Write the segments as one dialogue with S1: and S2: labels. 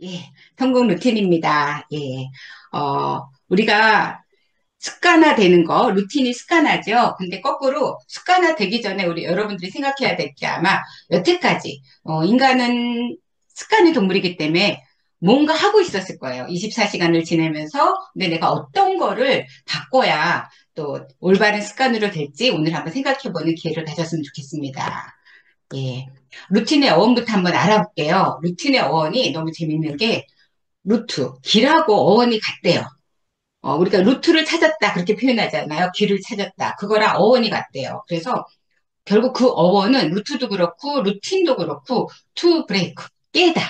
S1: 예, 성공 루틴입니다. 예, 우리가 습관화되는 거, 루틴이 습관화죠. 근데 거꾸로 습관화되기 전에 우리 여러분들이 생각해야 될 게 아마 여태까지, 인간은 습관의 동물이기 때문에 뭔가 하고 있었을 거예요. 24시간을 지내면서. 근데 내가 어떤 거를 바꿔야 또 올바른 습관으로 될지 오늘 한번 생각해보는 기회를 가졌으면 좋겠습니다. 예. 루틴의 어원부터 한번 알아볼게요. 루틴의 어원이 너무 재밌는 게 길하고 어원이 같대요. 우리가 루트를 찾았다 그렇게 표현하잖아요. 길을 찾았다. 그거랑 어원이 같대요. 그래서 결국 그 어원은 루트도 그렇고 루틴도 그렇고 to break, 깨다.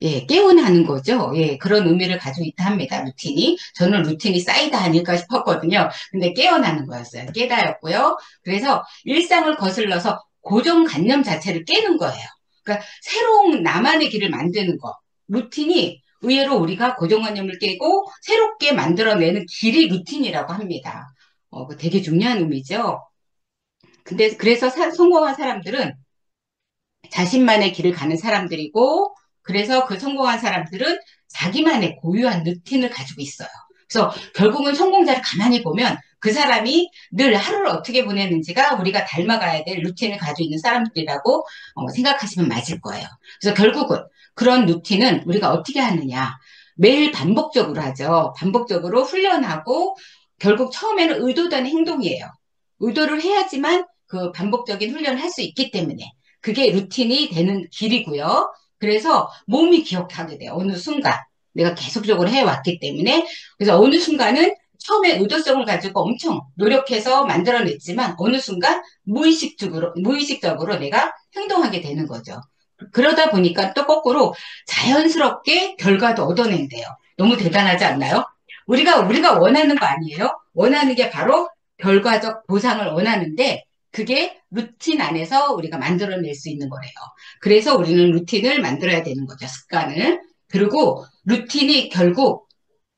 S1: 예, 깨어나는 거죠. 예, 그런 의미를 가지고 있다 합니다. 루틴이. 저는 루틴이 쌓이다 아닐까 싶었거든요. 근데 깨어나는 거였어요. 깨다였고요. 그래서 일상을 거슬러서 고정관념 자체를 깨는 거예요. 그러니까 새로운 나만의 길을 만드는 거. 루틴이 의외로 우리가 고정관념을 깨고 새롭게 만들어내는 길이 루틴이라고 합니다. 그 되게 중요한 의미죠. 근데 그래서 성공한 사람들은 자신만의 길을 가는 사람들이고, 그래서 그 성공한 사람들은 자기만의 고유한 루틴을 가지고 있어요. 그래서 결국은 성공자를 가만히 보면 그 사람이 늘 하루를 어떻게 보내는지가 우리가 닮아가야 될 루틴을 가지고 있는 사람들이라고 생각하시면 맞을 거예요. 그래서 결국은 그런 루틴은 우리가 어떻게 하느냐. 매일 반복적으로 하죠. 반복적으로 훈련하고 결국 처음에는 의도된 행동이에요. 의도를 해야지만 그 반복적인 훈련을 할 수 있기 때문에 그게 루틴이 되는 길이고요. 그래서 몸이 기억하게 돼요. 어느 순간. 내가 계속적으로 해왔기 때문에. 그래서 어느 순간은 처음에 의도성을 가지고 엄청 노력해서 만들어냈지만 어느 순간 무의식적으로 내가 행동하게 되는 거죠. 그러다 보니까 또 거꾸로 자연스럽게 결과도 얻어낸대요. 너무 대단하지 않나요? 우리가 원하는 거 아니에요? 원하는 게 바로 결과적 보상을 원하는데 그게 루틴 안에서 우리가 만들어낼 수 있는 거래요. 그래서 우리는 루틴을 만들어야 되는 거죠, 습관을. 그리고 루틴이 결국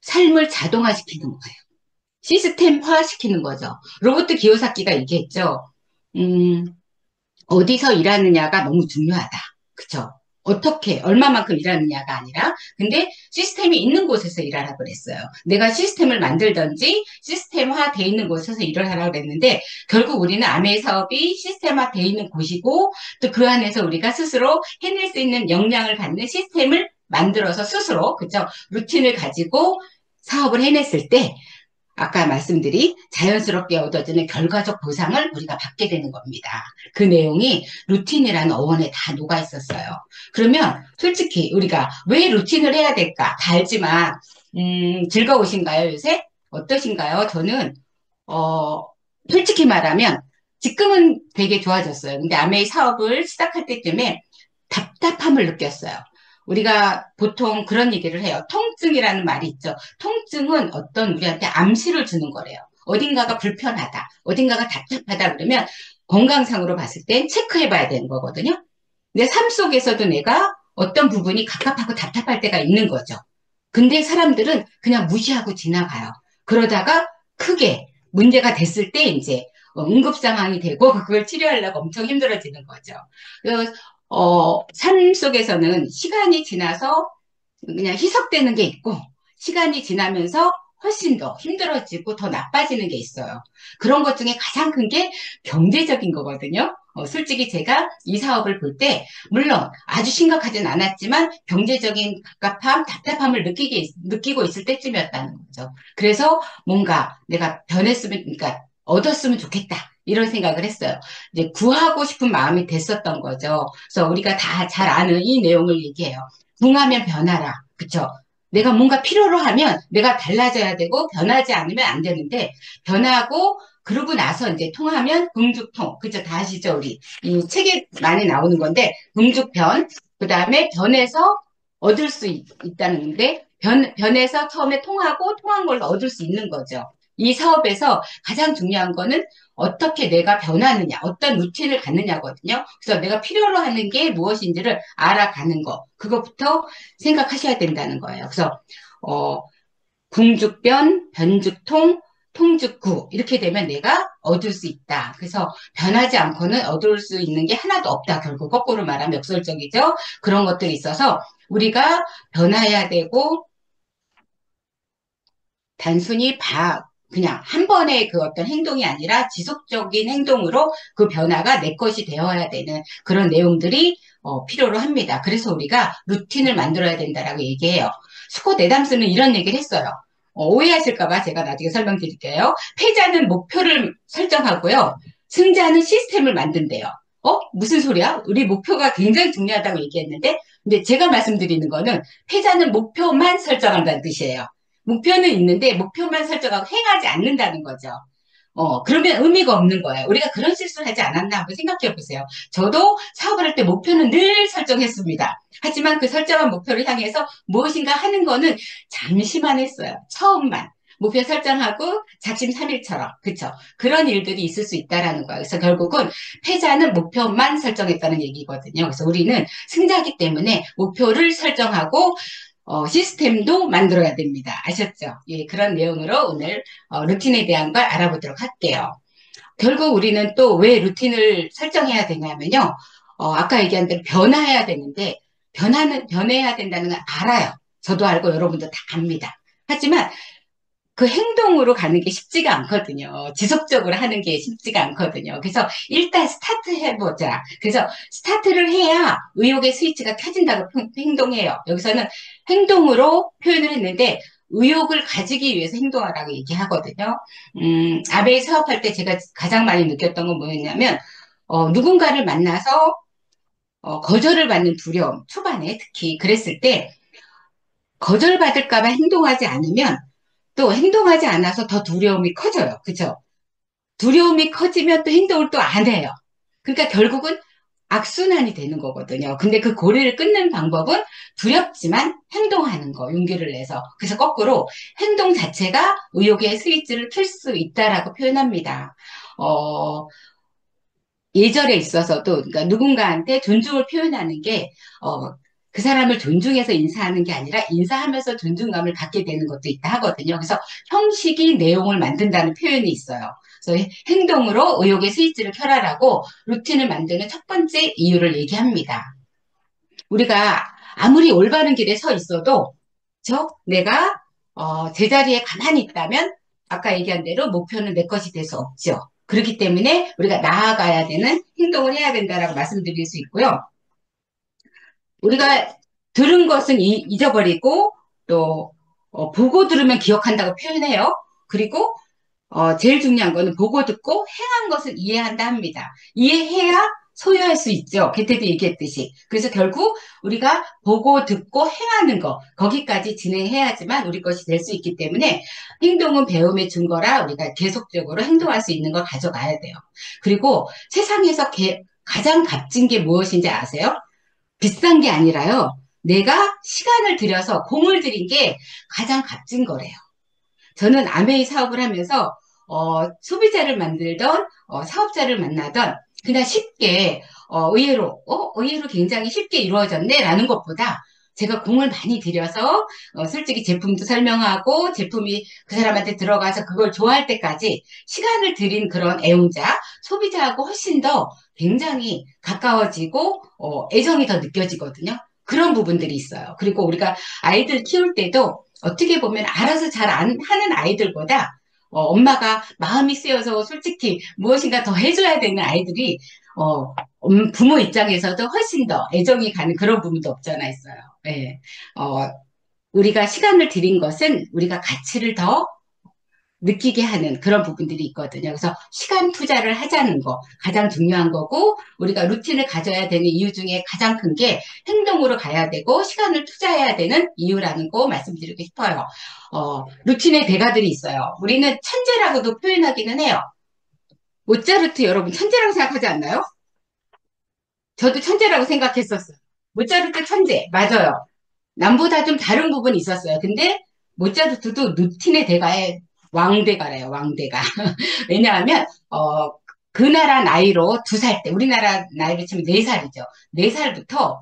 S1: 삶을 자동화시키는 거예요. 시스템화 시키는 거죠. 로버트 기요사키가 얘기했죠. 음, 어디서 일하느냐가 너무 중요하다. 그쵸? 어떻게, 얼마만큼 일하느냐가 아니라, 근데 시스템이 있는 곳에서 일하라 그랬어요. 내가 시스템을 만들든지 시스템화 돼 있는 곳에서 일을 하라 그랬는데, 결국 우리는 아메이 사업이 시스템화 돼 있는 곳이고, 또 그 안에서 우리가 스스로 해낼 수 있는 역량을 갖는 시스템을 만들어서 스스로, 그쵸? 루틴을 가지고 사업을 해냈을 때, 아까 말씀드린 자연스럽게 얻어지는 결과적 보상을 우리가 받게 되는 겁니다. 그 내용이 루틴이라는 어원에 다 녹아 있었어요. 그러면 솔직히 우리가 왜 루틴을 해야 될까? 다 알지만 즐거우신가요, 요새? 어떠신가요? 저는 어, 솔직히 말하면 지금은 되게 좋아졌어요. 근데 아메이 사업을 시작할 때쯤에 답답함을 느꼈어요. 우리가 보통 그런 얘기를 해요. 통증이라는 말이 있죠. 통증은 어떤 우리한테 암시를 주는 거래요. 어딘가가 불편하다, 어딘가가 답답하다 그러면 건강상으로 봤을 땐 체크해 봐야 되는 거거든요. 내 삶 속에서도 내가 어떤 부분이 갑갑하고 답답할 때가 있는 거죠. 근데 사람들은 그냥 무시하고 지나가요. 그러다가 크게 문제가 됐을 때 이제 응급 상황이 되고 그걸 치료하려고 엄청 힘들어지는 거죠. 그래서 삶 속에서는 시간이 지나서 그냥 희석되는 게 있고 시간이 지나면서 훨씬 더 힘들어지고 더 나빠지는 게 있어요. 그런 것 중에 가장 큰 게 경제적인 거거든요. 솔직히 제가 이 사업을 볼 때 물론 아주 심각하진 않았지만 경제적인 갑갑함, 답답함을 느끼고 있을 때쯤이었다는 거죠. 그래서 뭔가 내가 변했으면, 그러니까 얻었으면 좋겠다. 이런 생각을 했어요. 이제 구하고 싶은 마음이 됐었던 거죠. 그래서 우리가 다 잘 아는 이 내용을 얘기해요. 궁하면 변하라. 그쵸? 내가 뭔가 필요로 하면 내가 달라져야 되고 변하지 않으면 안 되는데 변하고 그러고 나서 이제 통하면 긍죽통. 그쵸? 다 아시죠? 우리. 이 책에 많이 나오는 건데 긍죽변. 그 다음에 변해서 얻을 수 있다는 건데 변해서 처음에 통하고 통한 걸로 얻을 수 있는 거죠. 이 사업에서 가장 중요한 거는 어떻게 내가 변하느냐, 어떤 루틴을 갖느냐거든요. 그래서 내가 필요로 하는 게 무엇인지를 알아가는 거, 그것부터 생각하셔야 된다는 거예요. 그래서 어, 궁죽변, 변죽통, 통죽구 이렇게 되면 내가 얻을 수 있다. 그래서 변하지 않고는 얻을 수 있는 게 하나도 없다. 결국 거꾸로 말하면 역설적이죠. 그런 것들이 있어서 우리가 변화해야 되고 단순히 그냥 한 번의 그 어떤 행동이 아니라 지속적인 행동으로 그 변화가 내 것이 되어야 되는 그런 내용들이 필요로 합니다. 그래서 우리가 루틴을 만들어야 된다라고 얘기해요. 스콧 애담스는 이런 얘기를 했어요. 오해하실까봐 제가 나중에 설명드릴게요. 패자는 목표를 설정하고요. 승자는 시스템을 만든대요. 무슨 소리야? 우리 목표가 굉장히 중요하다고 얘기했는데, 근데 제가 말씀드리는 거는 패자는 목표만 설정한다는 뜻이에요. 목표는 있는데 목표만 설정하고 행하지 않는다는 거죠. 그러면 의미가 없는 거예요. 우리가 그런 실수를 하지 않았나 한번 생각해 보세요. 저도 사업을 할 때 목표는 늘 설정했습니다. 하지만 그 설정한 목표를 향해서 무엇인가 하는 거는 잠시만 했어요. 처음만. 목표 설정하고 작심삼일처럼 그쵸? 그런 일들이 있을 수 있다라는 거예요. 그래서 결국은 패자는 목표만 설정했다는 얘기거든요. 그래서 우리는 승자기 때문에 목표를 설정하고 시스템도 만들어야 됩니다. 아셨죠? 예, 그런 내용으로 오늘 루틴에 대한 걸 알아보도록 할게요. 결국 우리는 또 왜 루틴을 설정해야 되냐면요. 아까 얘기한 대로 변화해야 되는데, 변해야 된다는 걸 알아요. 저도 알고 여러분도 다 압니다. 하지만 그 행동으로 가는 게 쉽지가 않거든요. 지속적으로 하는 게 쉽지가 않거든요. 그래서 일단 스타트 해보자. 그래서 스타트를 해야 의욕의 스위치가 켜진다고 행동해요. 여기서는 행동으로 표현을 했는데 의욕을 가지기 위해서 행동하라고 얘기하거든요. 아베이 사업할 때 제가 가장 많이 느꼈던 건 뭐였냐면 누군가를 만나서 거절을 받는 두려움, 초반에 특히 그랬을 때 거절받을까 봐 행동하지 않으면 또 행동하지 않아서 더 두려움이 커져요. 그죠? 두려움이 커지면 또 행동을 또 안 해요. 그러니까 결국은 악순환이 되는 거거든요. 근데 그 고리를 끊는 방법은 두렵지만 행동하는 거, 용기를 내서. 그래서 거꾸로 행동 자체가 의욕의 스위치를 켤 수 있다라고 표현합니다. 예절에 있어서도, 그러니까 누군가한테 존중을 표현하는 게, 그 사람을 존중해서 인사하는 게 아니라 인사하면서 존중감을 갖게 되는 것도 있다 하거든요. 그래서 형식이 내용을 만든다는 표현이 있어요. 그래서 행동으로 의욕의 스위치를 켜라라고 루틴을 만드는 첫 번째 이유를 얘기합니다. 우리가 아무리 올바른 길에 서 있어도, 내가 제자리에 가만히 있다면 아까 얘기한 대로 목표는 내 것이 될 수 없죠. 그렇기 때문에 우리가 나아가야 되는 행동을 해야 된다라고 말씀드릴 수 있고요. 우리가 들은 것은 잊어버리고 또 보고 들으면 기억한다고 표현해요. 그리고 제일 중요한 거는 보고 듣고 행한 것을 이해한다 합니다. 이해해야 소유할 수 있죠. 개태도 얘기했듯이. 그래서 결국 우리가 보고 듣고 행하는 거, 거기까지 진행해야지만 우리 것이 될 수 있기 때문에 행동은 배움의 증거라 우리가 계속적으로 행동할 수 있는 걸 가져가야 돼요. 그리고 세상에서 가장 값진 게 무엇인지 아세요? 비싼 게 아니라요. 내가 시간을 들여서 공을 들인 게 가장 값진 거래요. 저는 아메이 사업을 하면서 소비자를 만들던 사업자를 만나던 그냥 쉽게 의외로 굉장히 쉽게 이루어졌네라는 것보다 제가 공을 많이 들여서 솔직히 제품도 설명하고 제품이 그 사람한테 들어가서 그걸 좋아할 때까지 시간을 들인 그런 애용자, 소비자하고 훨씬 더 굉장히 가까워지고 애정이 더 느껴지거든요. 그런 부분들이 있어요. 그리고 우리가 아이들 키울 때도 어떻게 보면 알아서 잘 하는 아이들보다 엄마가 마음이 쓰여서 솔직히 무엇인가 더 해줘야 되는 아이들이 부모 입장에서도 훨씬 더 애정이 가는 그런 부분도 없잖아 있어요. 예. 우리가 시간을 들인 것은 우리가 가치를 더 느끼게 하는 그런 부분들이 있거든요. 그래서 시간 투자를 하자는 거 가장 중요한 거고 우리가 루틴을 가져야 되는 이유 중에 가장 큰 게 행동으로 가야 되고 시간을 투자해야 되는 이유라는 거 말씀드리고 싶어요. 루틴의 대가들이 있어요. 우리는 천재라고도 표현하기는 해요. 모차르트 여러분 천재라고 생각하지 않나요? 저도 천재라고 생각했었어요. 모차르트 천재 맞아요. 남보다 좀 다른 부분이 있었어요. 근데 모차르트도 루틴의 대가의 왕대가래요, 왕대가. 왜냐하면, 그 나라 나이로 2살 때, 우리나라 나이로 치면 4살이죠. 4살부터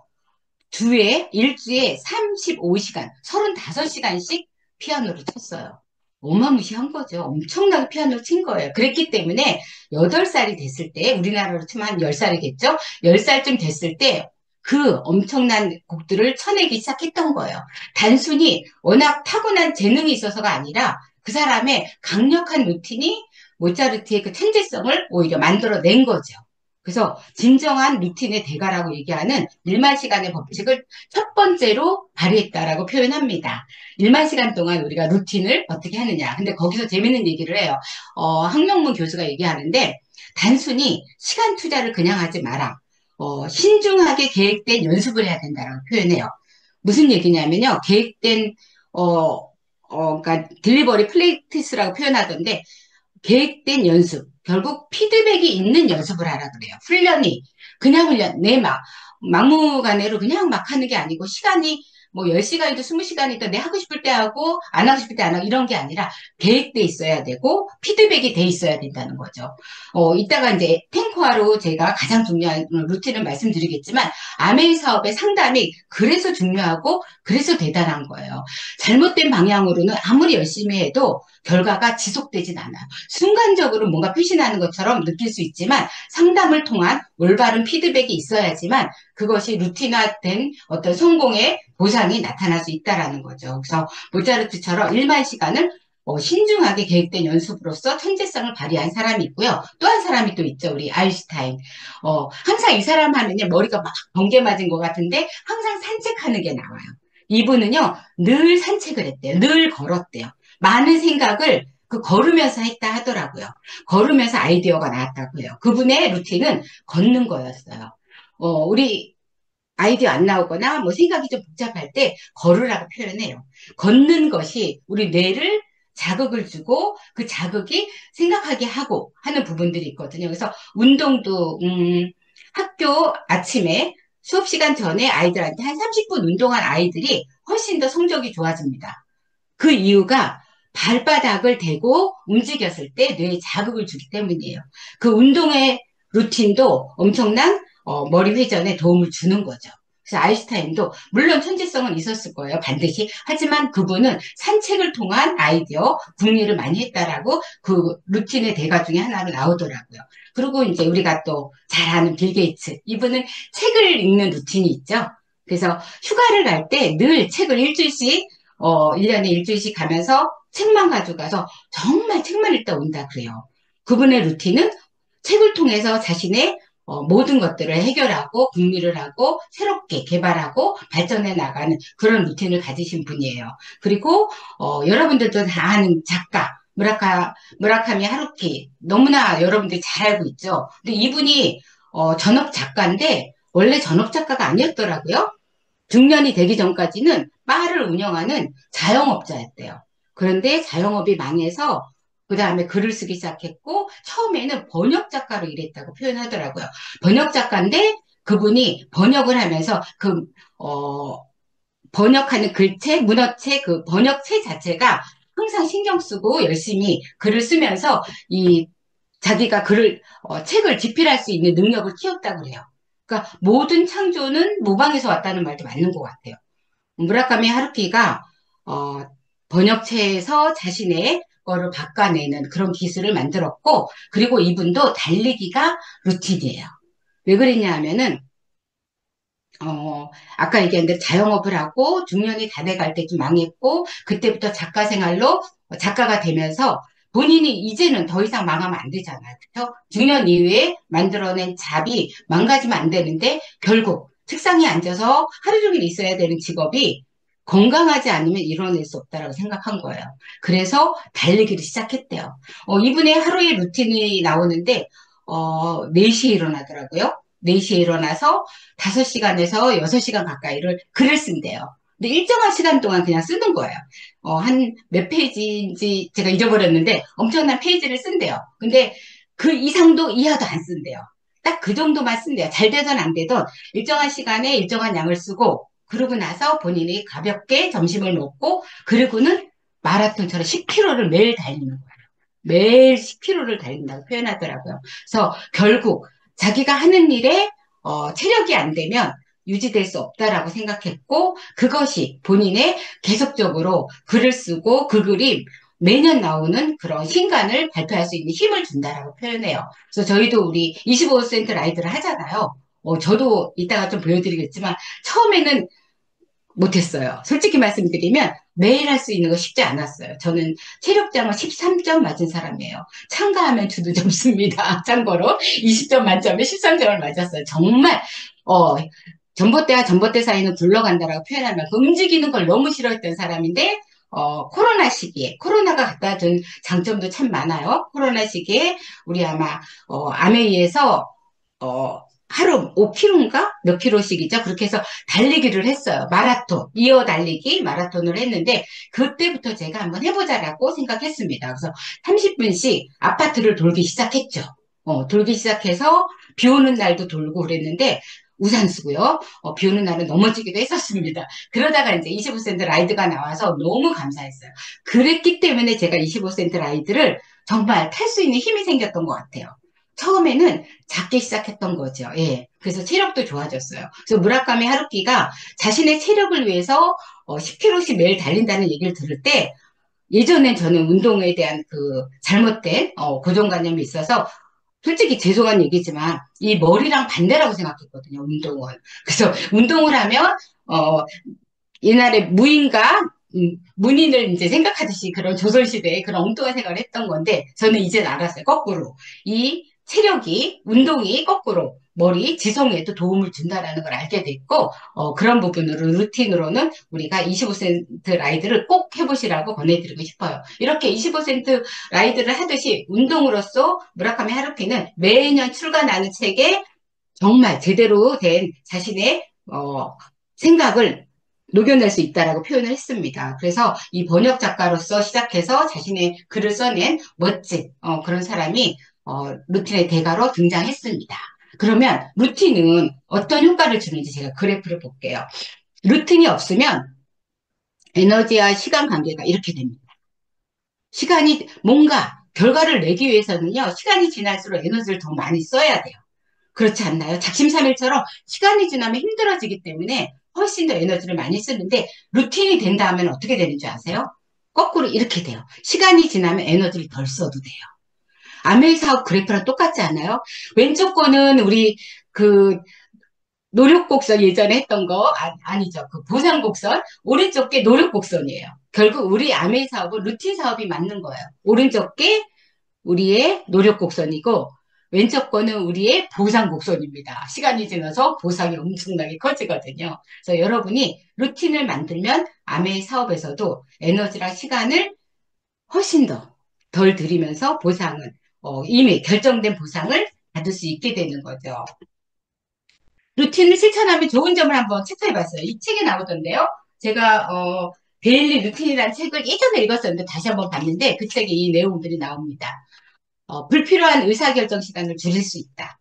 S1: 일주에 35시간, 35시간씩 피아노를 쳤어요. 어마무시한 거죠. 엄청나게 피아노를 친 거예요. 그랬기 때문에 8살이 됐을 때, 우리나라로 치면 한 10살이겠죠? 10살쯤 됐을 때 그 엄청난 곡들을 쳐내기 시작했던 거예요. 단순히 워낙 타고난 재능이 있어서가 아니라 그 사람의 강력한 루틴이 모차르트의 그 천재성을 오히려 만들어낸 거죠. 그래서 진정한 루틴의 대가라고 얘기하는 1만 시간의 법칙을 첫 번째로 발휘했다라고 표현합니다. 1만 시간 동안 우리가 루틴을 어떻게 하느냐. 근데 거기서 재밌는 얘기를 해요. 학명문 교수가 얘기하는데 단순히 시간 투자를 그냥 하지 마라. 신중하게 계획된 연습을 해야 된다라고 표현해요. 무슨 얘기냐면요. 계획된 그러니까 딜리버리 플레이티스라고 표현하던데 계획된 연습, 결국 피드백이 있는 연습을 하라 그래요. 훈련이. 그냥 훈련, 막무가내로 그냥 막 하는 게 아니고, 시간이 뭐 10시간이든 20시간이든 내 하고 싶을 때 하고, 안 하고 싶을 때 안 하고, 이런 게 아니라 계획돼 있어야 되고, 피드백이 돼 있어야 된다는 거죠. 이따가 이제 탱코아로 제가 가장 중요한 루틴을 말씀드리겠지만, 아메이 사업의 상담이 그래서 중요하고, 그래서 대단한 거예요. 잘못된 방향으로는 아무리 열심히 해도 결과가 지속되진 않아요. 순간적으로 뭔가 표시나는 것처럼 느낄 수 있지만 상담을 통한 올바른 피드백이 있어야지만 그것이 루틴화된 어떤 성공의 보상이 나타날 수 있다라는 거죠. 그래서 모차르트처럼 1만 시간을 신중하게 계획된 연습으로서 천재성을 발휘한 사람이 있고요. 또 한 사람이 또 있죠. 우리 아인슈타인. 항상 이 사람 하면요. 머리가 막 번개 맞은 것 같은데 항상 산책하는 게 나와요. 이분은요. 늘 산책을 했대요. 늘 걸었대요. 많은 생각을 걸으면서 했다 하더라고요. 걸으면서 아이디어가 나왔다고 해요. 그분의 루틴은 걷는 거였어요. 우리 아이디어 안 나오거나 뭐 생각이 좀 복잡할 때 걸으라고 표현해요. 걷는 것이 우리 뇌를 자극을 주고 그 자극이 생각하게 하고 하는 부분들이 있거든요. 그래서 운동도 학교 아침에 수업 시간 전에 아이들한테 한 30분 운동한 아이들이 훨씬 더 성적이 좋아집니다. 그 이유가 발바닥을 대고 움직였을 때 뇌에 자극을 주기 때문이에요. 그 운동의 루틴도 엄청난 머리 회전에 도움을 주는 거죠. 그래서 아인슈타인도 물론 천재성은 있었을 거예요. 반드시. 하지만 그분은 산책을 통한 아이디어 궁리를 많이 했다라고 그 루틴의 대가 중에 하나로 나오더라고요. 그리고 이제 우리가 또 잘 아는 빌 게이츠. 이분은 책을 읽는 루틴이 있죠. 그래서 휴가를 갈 때 늘 책을 일주일씩 1년에 일주일씩 가면서 책만 가져가서 정말 책만 읽다 온다 그래요. 그분의 루틴은 책을 통해서 자신의 모든 것들을 해결하고 궁리를 하고 새롭게 개발하고 발전해 나가는 그런 루틴을 가지신 분이에요. 그리고 여러분들도 다 아는 작가 무라카미 하루키 너무나 여러분들이 잘 알고 있죠. 근데 이분이 전업 작가인데 원래 전업 작가가 아니었더라고요. 중년이 되기 전까지는 바를 운영하는 자영업자였대요. 그런데 자영업이 망해서 그 다음에 글을 쓰기 시작했고 처음에는 번역 작가로 일했다고 표현하더라고요. 번역 작가인데 그분이 번역을 하면서 번역하는 글책, 문어책, 그 번역체 자체가 항상 신경 쓰고 열심히 글을 쓰면서 자기가 책을 집필할 수 있는 능력을 키웠다고 그래요. 그러니까 모든 창조는 모방에서 왔다는 말도 맞는 것 같아요. 무라카미 하루키가 어, 번역체에서 자신의 거를 바꿔내는 그런 기술을 만들었고, 그리고 이분도 달리기가 루틴이에요. 왜 그랬냐 하면은 아까 얘기한 대로 자영업을 하고 중년이 다 돼갈 때쯤 망했고 그때부터 작가 생활로 작가가 되면서 본인이 이제는 더 이상 망하면 안 되잖아요. 그렇죠? 중년 이후에 만들어낸 잡이 망가지면 안 되는데 결국 책상에 앉아서 하루 종일 있어야 되는 직업이 건강하지 않으면 이뤄낼 수 없다라고 생각한 거예요. 그래서 달리기를 시작했대요. 이분의 하루의 루틴이 나오는데 4시에 일어나더라고요. 4시에 일어나서 5시간에서 6시간 가까이를 글을 쓴대요. 근데 일정한 시간 동안 그냥 쓰는 거예요. 한 몇 페이지인지 제가 잊어버렸는데 엄청난 페이지를 쓴대요. 근데 그 이상도 이하도 안 쓴대요. 딱 그 정도만 쓴대요. 잘 되든 안 되든 일정한 시간에 일정한 양을 쓰고 그러고 나서 본인이 가볍게 점심을 먹고 그리고는 마라톤처럼 10km를 매일 달리는 거예요. 매일 10km를 달린다고 표현하더라고요. 그래서 결국 자기가 하는 일에 체력이 안 되면 유지될 수 없다라고 생각했고 그것이 본인의 계속적으로 글을 쓰고 그 글이 매년 나오는 그런 신간을 발표할 수 있는 힘을 준다라고 표현해요. 그래서 저희도 우리 25% 라이드를 하잖아요. 저도 이따가 좀 보여드리겠지만 처음에는 못했어요. 솔직히 말씀드리면 매일 할 수 있는 거 쉽지 않았어요. 저는 체력장을 13점 맞은 사람이에요. 참가하면 주도 점수입니다. 참고로 20점 만점에 13점을 맞았어요. 정말 어, 전봇대와 전봇대 사이는 굴러간다라고 표현할 만큼 움직이는 걸 너무 싫어했던 사람인데 코로나 시기에 코로나가 갖다 준 장점도 참 많아요. 코로나 시기에 우리 아마 암에 의해서 하루 5km인가? 몇 킬로씩이죠? 그렇게 해서 달리기를 했어요. 마라톤, 이어 달리기 마라톤을 했는데, 그때부터 제가 한번 해보자라고 생각했습니다. 그래서 30분씩 아파트를 돌기 시작했죠. 돌기 시작해서 비 오는 날도 돌고 그랬는데, 우산 쓰고요. 비 오는 날은 넘어지기도 했었습니다. 그러다가 이제 25센트 라이드가 나와서 너무 감사했어요. 그랬기 때문에 제가 25센트 라이드를 정말 탈 수 있는 힘이 생겼던 것 같아요. 처음에는 작게 시작했던 거죠. 예. 그래서 체력도 좋아졌어요. 그래서 무라카미 하루키가 자신의 체력을 위해서 10km씩 매일 달린다는 얘기를 들을 때 예전엔 저는 운동에 대한 그 잘못된 고정관념이 있어서 솔직히 죄송한 얘기지만 이 머리랑 반대라고 생각했거든요. 운동은. 그래서 운동을 하면 옛날에 무인가 문인을 이제 생각하듯이 그런 조선시대에 그런 엉뚱한 생각을 했던 건데 저는 이제 알았어요. 거꾸로. 이 체력이, 운동이 거꾸로 머리 지성에도 도움을 준다라는 걸 알게 됐고, 그런 부분으로 루틴으로는 우리가 25센트 라이드를 꼭 해보시라고 권해드리고 싶어요. 이렇게 25센트 라이드를 하듯이 운동으로서 무라카미 하루키는 매년 출간하는 책에 정말 제대로 된 자신의 생각을 녹여낼 수 있다라고 표현을 했습니다. 그래서 이 번역 작가로서 시작해서 자신의 글을 써낸 멋진 그런 사람이 루틴의 대가로 등장했습니다. 그러면 루틴은 어떤 효과를 주는지 제가 그래프를 볼게요. 루틴이 없으면 에너지와 시간 관계가 이렇게 됩니다. 시간이 뭔가 결과를 내기 위해서는요, 시간이 지날수록 에너지를 더 많이 써야 돼요. 그렇지 않나요? 작심삼일처럼 시간이 지나면 힘들어지기 때문에 훨씬 더 에너지를 많이 쓰는데 루틴이 된 다음에는 어떻게 되는 줄 아세요? 거꾸로 이렇게 돼요. 시간이 지나면 에너지를 덜 써도 돼요. 아메이 사업 그래프랑 똑같지 않아요? 왼쪽 거는 우리 그 노력곡선 예전에 했던 거 아니죠. 그 보상곡선 오른쪽 게 노력곡선이에요. 결국 우리 아메이 사업은 루틴 사업이 맞는 거예요. 오른쪽 게 우리의 노력 곡선이고 왼쪽 거는 우리의 보상 곡선입니다. 시간이 지나서 보상이 엄청나게 커지거든요. 그래서 여러분이 루틴을 만들면 아메이 사업에서도 에너지랑 시간을 훨씬 더 덜 들이면서 보상은 이미 결정된 보상을 받을 수 있게 되는 거죠. 루틴을 실천하면 좋은 점을 한번 체크해 봤어요. 이 책에 나오던데요. 제가 데일리 루틴이라는 책을 예전에 읽었었는데 다시 한번 봤는데 그 책에 이 내용들이 나옵니다. 불필요한 의사결정 시간을 줄일 수 있다.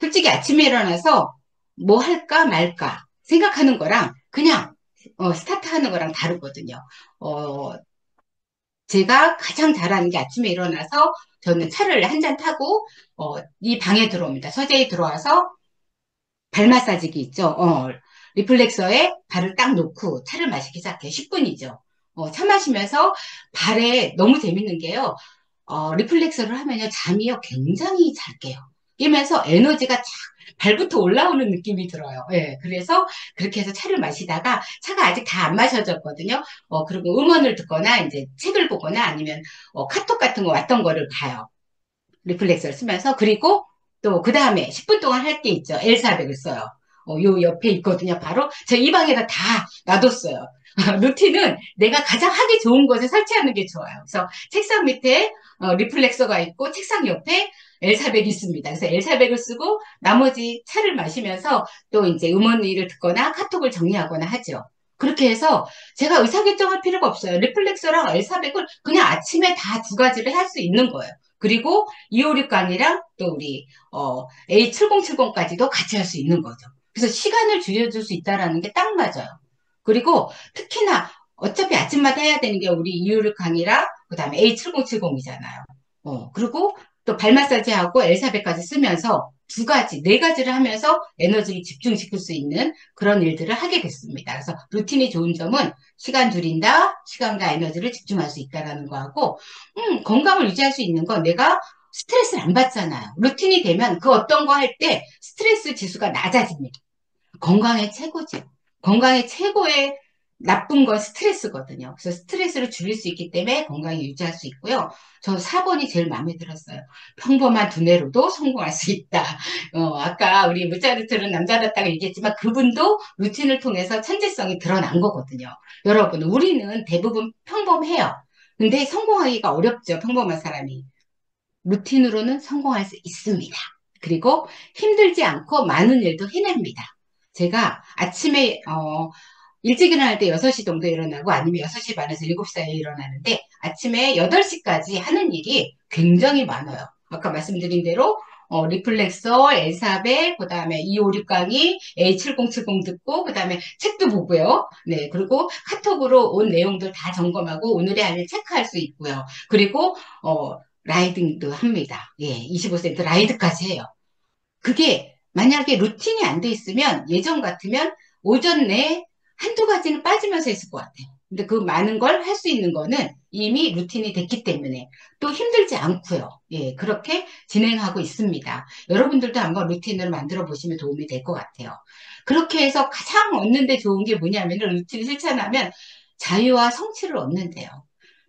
S1: 솔직히 아침에 일어나서 뭐 할까 말까 생각하는 거랑 그냥 스타트하는 거랑 다르거든요. 어, 제가 가장 잘하는 게 아침에 일어나서 저는 차를 한 잔 타고 이 방에 들어옵니다. 서재에 들어와서 발 마사지기 있죠. 리플렉서에 발을 딱 놓고 차를 마시기 시작해요. 10분이죠. 차 마시면서 발에 너무 재밌는 게요. 리플렉서를 하면요, 잠이요, 굉장히 잘 깨요. 깨면서 에너지가 쫙 발부터 올라오는 느낌이 들어요. 예, 그래서 그렇게 해서 차를 마시다가 차가 아직 다 안 마셔졌거든요. 그리고 음원을 듣거나 이제 책을 보거나 아니면 카톡 같은 거 왔던 거를 봐요. 리플렉서를 쓰면서. 그리고 또 그 다음에 10분 동안 할 게 있죠. L400을 써요. 요 옆에 있거든요. 바로 제 이 방에다 다 놔뒀어요. 루틴은 내가 가장 하기 좋은 곳에 설치하는 게 좋아요. 그래서 책상 밑에 리플렉서가 있고 책상 옆에 L400이 있습니다. 그래서 L400을 쓰고 나머지 차를 마시면서 또 이제 음원을 듣거나 카톡을 정리하거나 하죠. 그렇게 해서 제가 의사결정할 필요가 없어요. 리플렉서랑 L400을 그냥 아침에 다 두 가지를 할 수 있는 거예요. 그리고 256강이랑 또 우리 A7070까지도 같이 할 수 있는 거죠. 그래서 시간을 줄여줄 수 있다라는 게 딱 맞아요. 그리고 특히나 어차피 아침마다 해야 되는 게 우리 256강이랑 그다음에 A7070이잖아요. 그리고 또 발 마사지하고 L400까지 쓰면서 두 가지, 네 가지를 하면서 에너지를 집중시킬 수 있는 그런 일들을 하게 됐습니다. 그래서 루틴이 좋은 점은 시간 줄인다, 시간과 에너지를 집중할 수 있다라는 거하고, 건강을 유지할 수 있는 건 내가 스트레스를 안 받잖아요. 루틴이 되면 그 어떤 거 할 때 스트레스 지수가 낮아집니다. 건강의 최고죠. 건강의 최고의 나쁜 건 스트레스거든요. 그래서 스트레스를 줄일 수 있기 때문에 건강을 유지할 수 있고요. 저 4번이 제일 마음에 들었어요. 평범한 두뇌로도 성공할 수 있다. 아까 우리 무자르트는 남자답다고 얘기했지만 그분도 루틴을 통해서 천재성이 드러난 거거든요. 여러분, 우리는 대부분 평범해요. 근데 성공하기가 어렵죠. 평범한 사람이. 루틴으로는 성공할 수 있습니다. 그리고 힘들지 않고 많은 일도 해냅니다. 제가 아침에 일찍 일어날 때 6시 정도 일어나고 아니면 6시 반에서 7시 사이에 일어나는데 아침에 8시까지 하는 일이 굉장히 많아요. 아까 말씀드린 대로 리플렉서, 엘사벳, 그 다음에 256 강의, A7070 듣고, 그 다음에 책도 보고요. 네, 그리고 카톡으로 온 내용들 다 점검하고 오늘의 할 일 체크할 수 있고요. 그리고 라이딩도 합니다. 예, 25센트 라이드까지 해요. 그게 만약에 루틴이 안 돼 있으면 예전 같으면 오전 내에 한두 가지는 빠지면서 했을 것 같아요. 근데 그 많은 걸 할 수 있는 거는 이미 루틴이 됐기 때문에 또 힘들지 않고요. 예, 그렇게 진행하고 있습니다. 여러분들도 한번 루틴을 만들어 보시면 도움이 될 것 같아요. 그렇게 해서 가장 얻는 데 좋은 게 뭐냐면 루틴을 실천하면 자유와 성취를 얻는데요.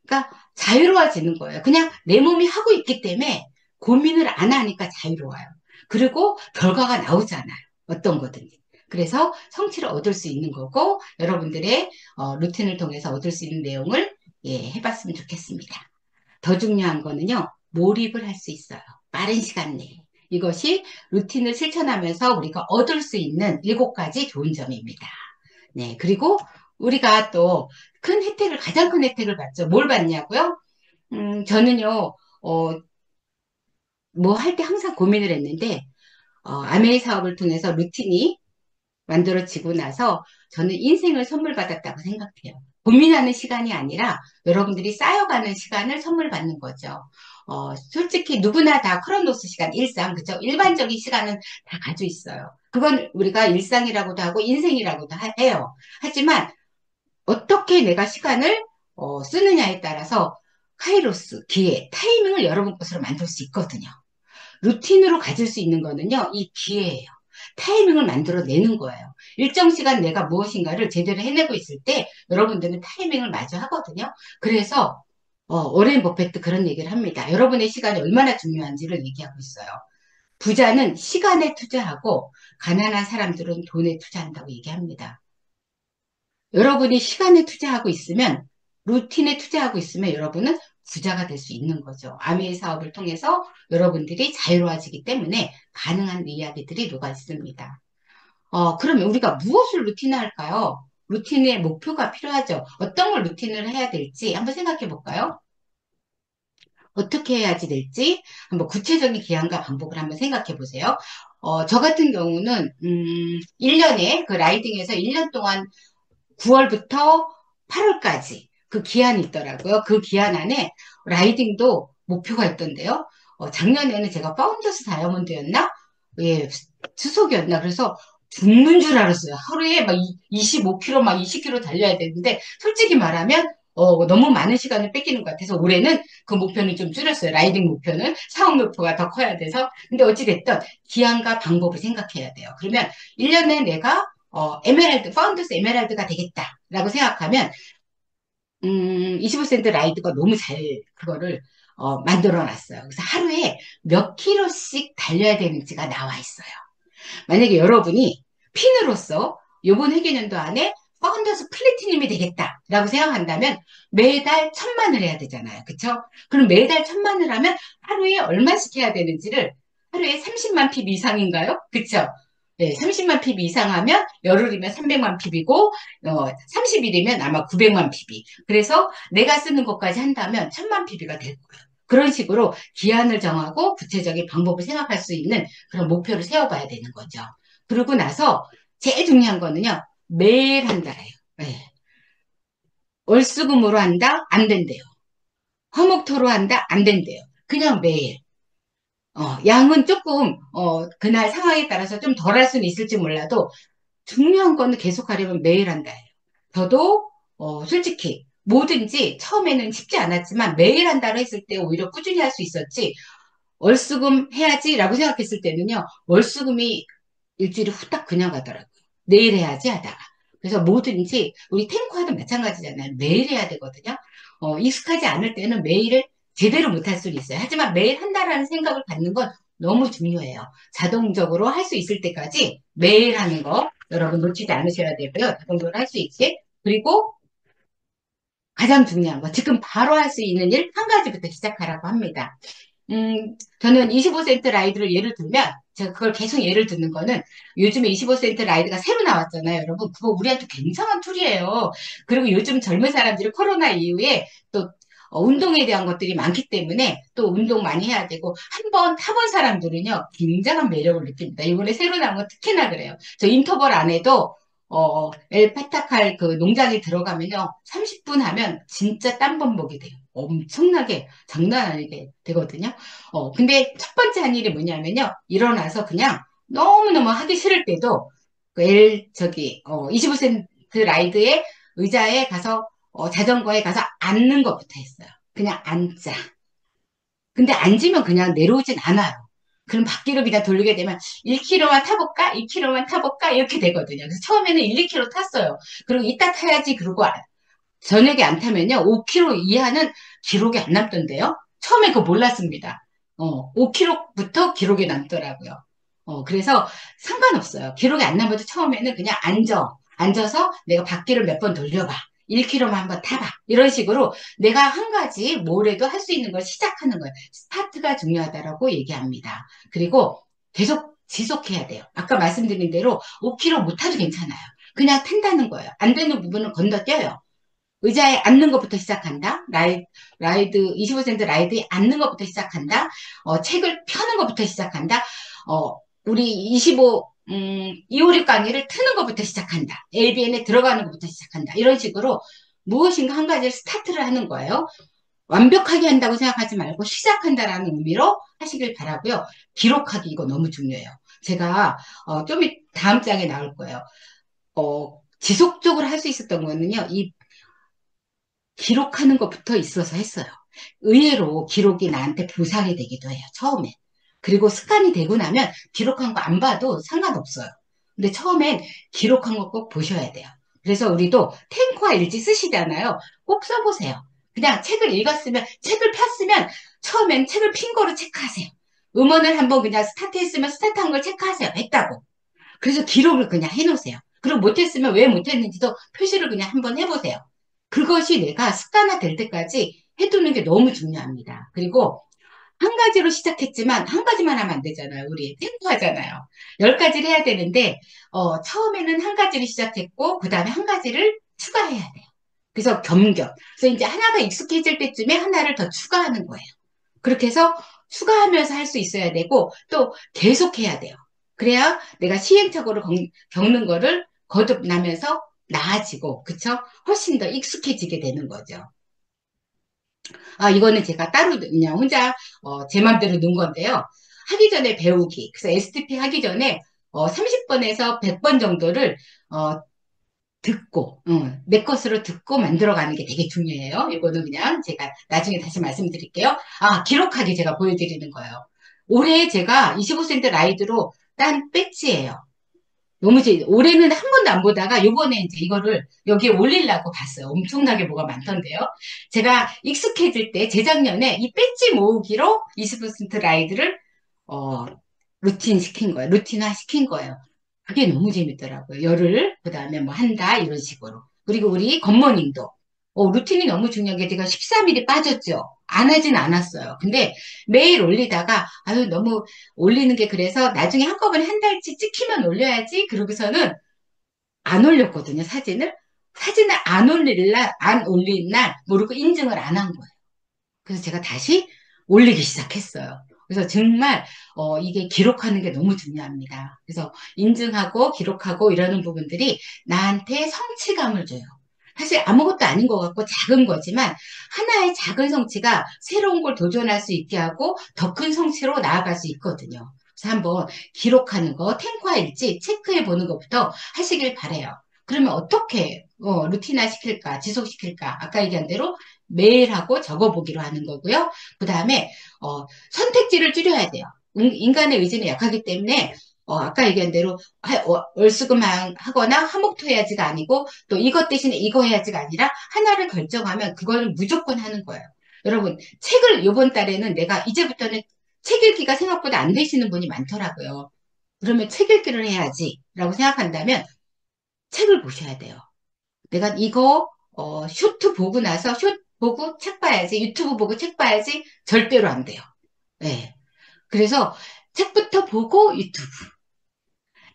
S1: 그러니까 자유로워지는 거예요. 그냥 내 몸이 하고 있기 때문에 고민을 안 하니까 자유로워요. 그리고 결과가 나오잖아요. 어떤 거든지. 그래서 성취를 얻을 수 있는 거고 여러분들의 루틴을 통해서 얻을 수 있는 내용을 해봤으면 좋겠습니다. 더 중요한 거는요. 몰입을 할 수 있어요. 빠른 시간 내에. 이것이 루틴을 실천하면서 우리가 얻을 수 있는 7가지 좋은 점입니다. 네, 그리고 우리가 또 큰 혜택을, 가장 큰 혜택을 받죠. 뭘 받냐고요? 저는요, 뭐 할 때 항상 고민을 했는데, 아메이 사업을 통해서 루틴이 만들어지고 나서 저는 인생을 선물 받았다고 생각해요. 고민하는 시간이 아니라 여러분들이 쌓여가는 시간을 선물 받는 거죠. 솔직히 누구나 다 크로노스 시간, 일상, 그죠? 일반적인 시간은 다 가지고 있어요. 그건 우리가 일상이라고도 하고 인생이라고도 해요. 하지만 어떻게 내가 시간을 쓰느냐에 따라서 카이로스, 기회, 타이밍을 여러분 것으로 만들 수 있거든요. 루틴으로 가질 수 있는 거는요, 이 기회예요. 타이밍을 만들어내는 거예요. 일정 시간 내가 무엇인가를 제대로 해내고 있을 때 여러분들은 타이밍을 마저 하거든요. 그래서 오렌 버핏도 그런 얘기를 합니다. 여러분의 시간이 얼마나 중요한지를 얘기하고 있어요. 부자는 시간에 투자하고 가난한 사람들은 돈에 투자한다고 얘기합니다. 여러분이 시간에 투자하고 있으면, 루틴에 투자하고 있으면 여러분은 부자가 될 수 있는 거죠. 아미의 사업을 통해서 여러분들이 자유로워지기 때문에 가능한 이야기들이 녹아 있습니다. 그러면 우리가 무엇을 루틴화할까요? 루틴의 목표가 필요하죠. 어떤 걸 루틴을 해야 될지 한번 생각해 볼까요? 어떻게 해야지 될지 한번 구체적인 기한과 방법을 한번 생각해 보세요. 저 같은 경우는 1년에 그 라이딩에서 1년 동안 9월부터 8월까지 그 기한이 있더라고요. 그 기한 안에 라이딩도 목표가 있던데요. 작년에는 제가 파운더스 다이아몬드였나? 예, 수속이었나? 그래서 죽는 줄 알았어요. 하루에 막 25km, 막 20km 달려야 되는데, 솔직히 말하면, 너무 많은 시간을 뺏기는 것 같아서 올해는 그 목표는 좀 줄였어요. 라이딩 목표는. 사업 목표가 더 커야 돼서. 근데 어찌됐든 기한과 방법을 생각해야 돼요. 그러면 1년에 내가 에메랄드, 파운더스 에메랄드가 되겠다라고 생각하면, 25센트 라이드가 너무 잘, 그거를, 만들어 놨어요. 그래서 하루에 몇 킬로씩 달려야 되는지가 나와 있어요. 만약에 여러분이 핀으로서 요번 회계년도 안에 파운더스 플래티늄이 되겠다라고 생각한다면 매달 1,000만을 해야 되잖아요. 그쵸? 그럼 매달 1,000만을 하면 하루에 얼마씩 해야 되는지를 하루에 30만 핍 이상인가요? 그쵸? 네, 30만 핍 이상 하면 열흘이면 300만 핍이고 30일이면 아마 900만 핍이. 그래서 내가 쓰는 것까지 한다면 1,000만 핍이가 될 거예요. 그런 식으로 기한을 정하고 구체적인 방법을 생각할 수 있는 그런 목표를 세워봐야 되는 거죠. 그러고 나서 제일 중요한 거는요. 매일 한다예요. 네. 월수금으로 한다? 안 된대요. 화목토로 한다? 안 된대요. 그냥 매일. 양은 조금, 그날 상황에 따라서 좀 덜 할 수는 있을지 몰라도 중요한 거는 계속 하려면 매일 한다. 저도, 솔직히 뭐든지 처음에는 쉽지 않았지만 매일 한다고 했을 때 오히려 꾸준히 할 수 있었지, 월수금 해야지라고 생각했을 때는요, 월수금이 일주일이 후딱 그냥 가더라고요. 내일 해야지 하다가. 그래서 뭐든지 우리 탱커와도 마찬가지잖아요. 매일 해야 되거든요. 익숙하지 않을 때는 매일 제대로 못할 수는 있어요. 하지만 매일 한다라는 생각을 갖는 건 너무 중요해요. 자동적으로 할 수 있을 때까지 매일 하는 거 여러분 놓치지 않으셔야 되고요. 자동적으로 할 수 있게. 그리고 가장 중요한 거 지금 바로 할 수 있는 일 한 가지부터 시작하라고 합니다. 저는 25센트 라이드를 예를 들면, 제가 그걸 계속 예를 듣는 거는, 요즘에 25센트 라이드가 새로 나왔잖아요, 여러분. 그거 우리한테 굉장한 툴이에요. 그리고 요즘 젊은 사람들이 코로나 이후에 또, 운동에 대한 것들이 많기 때문에 또 운동 많이 해야 되고, 한 번 타본 사람들은요, 굉장한 매력을 느낍니다. 이번에 새로 나온 건 특히나 그래요. 저 인터벌 안에도, 엘파타칼 그 농장에 들어가면요, 30분 하면 진짜 땀범벅이 돼요. 엄청나게 장난 아니게 되거든요. 근데 첫 번째 한 일이 뭐냐면요. 일어나서 그냥 너무너무 하기 싫을 때도 저기, 25센트 라이드의 의자에 가서, 자전거에 가서 앉는 것부터 했어요. 그냥 앉자. 근데 앉으면 그냥 내려오진 않아요. 그럼 바퀴를 그냥 돌리게 되면 1km만 타볼까? 2km만 타볼까? 이렇게 되거든요. 그래서 처음에는 1, 2km 탔어요. 그리고 이따 타야지. 그러고 저녁에 안 타면요. 5km 이하는 기록이 안 남던데요. 처음에 그거 몰랐습니다. 5km부터 기록이 남더라고요. 그래서 상관없어요. 기록이 안 남아도 처음에는 그냥 앉아서 내가 바퀴를 몇 번 돌려봐. 1km만 한번 타봐. 이런 식으로 내가 한 가지 뭐래도 할 수 있는 걸 시작하는 거예요. 스타트가 중요하다라고 얘기합니다. 그리고 계속 지속해야 돼요. 아까 말씀드린 대로 5km 못 타도 괜찮아요. 그냥 탄다는 거예요. 안 되는 부분은 건너뛰어요. 의자에 앉는 것부터 시작한다. 라이드, 25센트 라이드에 앉는 것부터 시작한다. 책을 펴는 것부터 시작한다. 우리 256 강의를 트는 것부터 시작한다. LBN에 들어가는 것부터 시작한다. 이런 식으로 무엇인가 한 가지를 스타트를 하는 거예요. 완벽하게 한다고 생각하지 말고 시작한다라는 의미로 하시길 바라고요. 기록하기 이거 너무 중요해요. 제가 좀 다음 장에 나올 거예요. 지속적으로 할 수 있었던 거는요. 이 기록하는 것부터 있어서 했어요. 의외로 기록이 나한테 보상이 되기도 해요. 처음에. 그리고 습관이 되고 나면 기록한 거 안 봐도 상관없어요. 근데 처음엔 기록한 거 꼭 보셔야 돼요. 그래서 우리도 탱커와 일지 쓰시잖아요. 꼭 써보세요. 그냥 책을 읽었으면, 책을 폈으면 처음엔 책을 핀 거로 체크하세요. 음원을 한번 그냥 스타트했으면 스타트한 걸 체크하세요. 했다고. 그래서 기록을 그냥 해놓으세요. 그리고 못했으면 왜 못했는지도 표시를 그냥 한번 해보세요. 그것이 내가 습관화 될 때까지 해두는 게 너무 중요합니다. 그리고 한 가지로 시작했지만 한 가지만 하면 안 되잖아요. 우리 템포하잖아요. 10가지를 해야 되는데 처음에는 한 가지를 시작했고 그 다음에 한 가지를 추가해야 돼요. 그래서 겸겸. 그래서 이제 하나가 익숙해질 때쯤에 하나를 더 추가하는 거예요. 그렇게 해서 추가하면서 할 수 있어야 되고 또 계속해야 돼요. 그래야 내가 시행착오를 겪는 거를 거듭나면서 나아지고 그쵸? 훨씬 더 익숙해지게 되는 거죠. 이거는 제가 따로 그냥 혼자 제 맘대로 넣은 건데요. 하기 전에 배우기. 그래서 STP 하기 전에 30번에서 100번 정도를 어, 듣고, 내 것으로 듣고 만들어가는 게 되게 중요해요. 이거는 그냥 제가 나중에 다시 말씀드릴게요. 기록하기 제가 보여드리는 거예요. 올해 제가 25센트 라이드로 딴 배지예요. 올해는 한 번도 안 보다가 요번에 이제 이거를 여기에 올리려고 봤어요. 엄청나게 뭐가 많던데요. 제가 익숙해질 때 재작년에 이 배지 모으기로 20% 라이드를 어, 루틴화 시킨 거예요. 그게 너무 재밌더라고요. 열흘, 그 다음에 뭐 한다, 이런 식으로. 그리고 우리 겉모닝도. 루틴이 너무 중요한 게 제가 13일이 빠졌죠. 안 하진 않았어요. 근데 매일 올리다가, 아유, 너무 올리는 게 그래서 나중에 한꺼번에 한 달치 찍히면 올려야지. 그러고서는 안 올렸거든요, 사진을. 사진을 안 올린 날 모르고 인증을 안 한 거예요. 그래서 제가 다시 올리기 시작했어요. 그래서 정말 이게 기록하는 게 너무 중요합니다. 그래서 인증하고 기록하고 이러는 부분들이 나한테 성취감을 줘요. 사실 아무것도 아닌 것 같고 작은 거지만 하나의 작은 성취가 새로운 걸 도전할 수 있게 하고 더 큰 성취로 나아갈 수 있거든요. 그래서 한번 기록하는 거, 탱커일지 체크해 보는 것부터 하시길 바래요. 그러면 어떻게 루틴화 시킬까, 지속시킬까? 아까 얘기한 대로 매일 하고 적어보기로 하는 거고요. 그 다음에 선택지를 줄여야 돼요. 인간의 의지는 약하기 때문에 아까 얘기한 대로 월수금 하거나 화목토해야지가 아니고 또 이것 대신에 이거 해야지가 아니라 하나를 결정하면 그거는 무조건 하는 거예요. 여러분 책을 이번 달에는 내가 이제부터는 책 읽기가 생각보다 안 되시는 분이 많더라고요. 그러면 책 읽기를 해야지라고 생각한다면 책을 보셔야 돼요. 내가 이거 쇼트 보고 나서 쇼 보고 책 봐야지 유튜브 보고 책 봐야지 절대로 안 돼요. 네. 그래서 책부터 보고 유튜브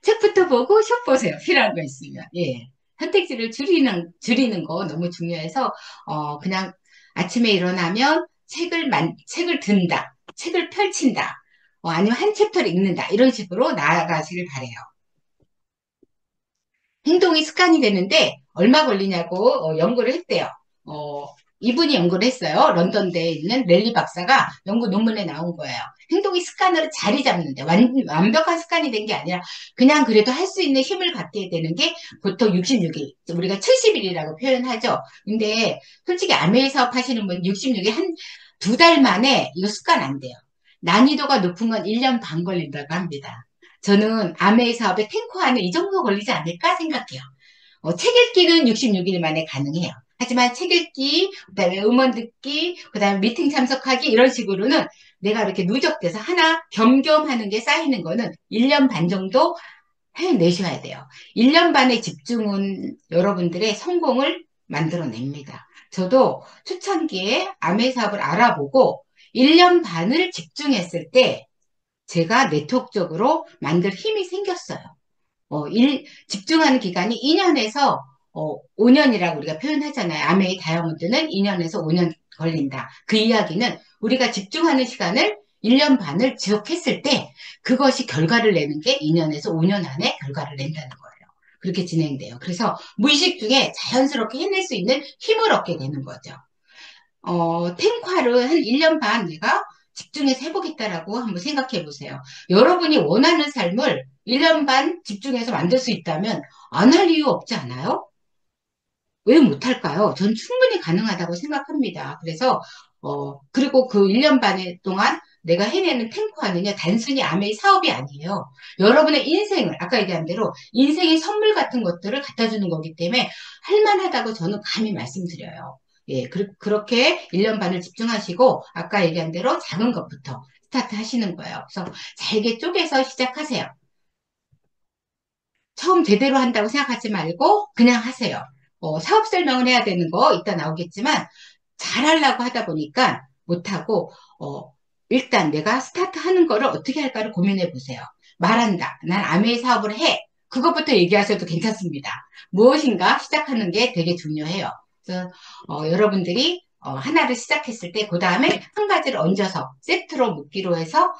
S1: 책부터 보고 숍 보세요. 필요한 거 있으면. 예. 선택지를 줄이는 거 너무 중요해서, 그냥 아침에 일어나면 책을 든다. 책을 펼친다. 아니면 한 챕터를 읽는다. 이런 식으로 나아가시길 바래요. 행동이 습관이 되는데 얼마 걸리냐고 연구를 했대요. 어, 이분이 연구를 했어요. 런던대에 있는 랠리 박사가 연구 논문에 나온 거예요. 행동이 습관으로 자리 잡는데 완벽한 습관이 된 게 아니라 그냥 그래도 할 수 있는 힘을 갖게 되는 게 보통 66일, 우리가 70일이라고 표현하죠. 근데 솔직히 아메이 사업 하시는 분 66일 한 두 달 만에 이거 습관 안 돼요. 난이도가 높은 건 1년 반 걸린다고 합니다. 저는 아메이 사업에 탱커하는 이 정도 걸리지 않을까 생각해요. 책 읽기는 66일 만에 가능해요. 하지만 책 읽기, 그다음에 음원 듣기, 그다음에 미팅 참석하기 이런 식으로는 내가 이렇게 누적돼서 하나 겸겸하는 게 쌓이는 거는 1년 반 정도 해내셔야 돼요. 1년 반의 집중은 여러분들의 성공을 만들어냅니다. 저도 초창기에 아메 사업을 알아보고 1년 반을 집중했을 때 제가 네트워크적으로 만들 힘이 생겼어요. 집중하는 기간이 2년에서 5년이라고 우리가 표현하잖아요. 아메이 다이아몬드는 2년에서 5년 걸린다. 그 이야기는 우리가 집중하는 시간을 1년 반을 지속했을 때 그것이 결과를 내는 게 2년에서 5년 안에 결과를 낸다는 거예요. 그렇게 진행돼요. 그래서 무의식 중에 자연스럽게 해낼 수 있는 힘을 얻게 되는 거죠. 탱화를 한 1년 반 내가 집중해서 해보겠다라고 한번 생각해 보세요. 여러분이 원하는 삶을 1년 반 집중해서 만들 수 있다면 안 할 이유 없지 않아요? 왜 못할까요? 전 충분히 가능하다고 생각합니다. 그래서, 그리고 그 1년 반 동안 내가 해내는 탱커하느냐 단순히 아메이 사업이 아니에요. 여러분의 인생을, 아까 얘기한 대로 인생의 선물 같은 것들을 갖다 주는 거기 때문에 할만하다고 저는 감히 말씀드려요. 예, 그렇게 1년 반을 집중하시고, 아까 얘기한 대로 작은 것부터 스타트 하시는 거예요. 그래서 잘게 쪼개서 시작하세요. 처음 제대로 한다고 생각하지 말고 그냥 하세요. 사업 설명을 해야 되는 거 이따 나오겠지만 잘하려고 하다 보니까 못하고 일단 내가 스타트 하는 거를 어떻게 할까를 고민해 보세요. 말한다. 난 아메이 사업을 해. 그것부터 얘기하셔도 괜찮습니다. 무엇인가 시작하는 게 되게 중요해요. 그래서 여러분들이 하나를 시작했을 때 그 다음에 한 가지를 얹어서 세트로 묶기로 해서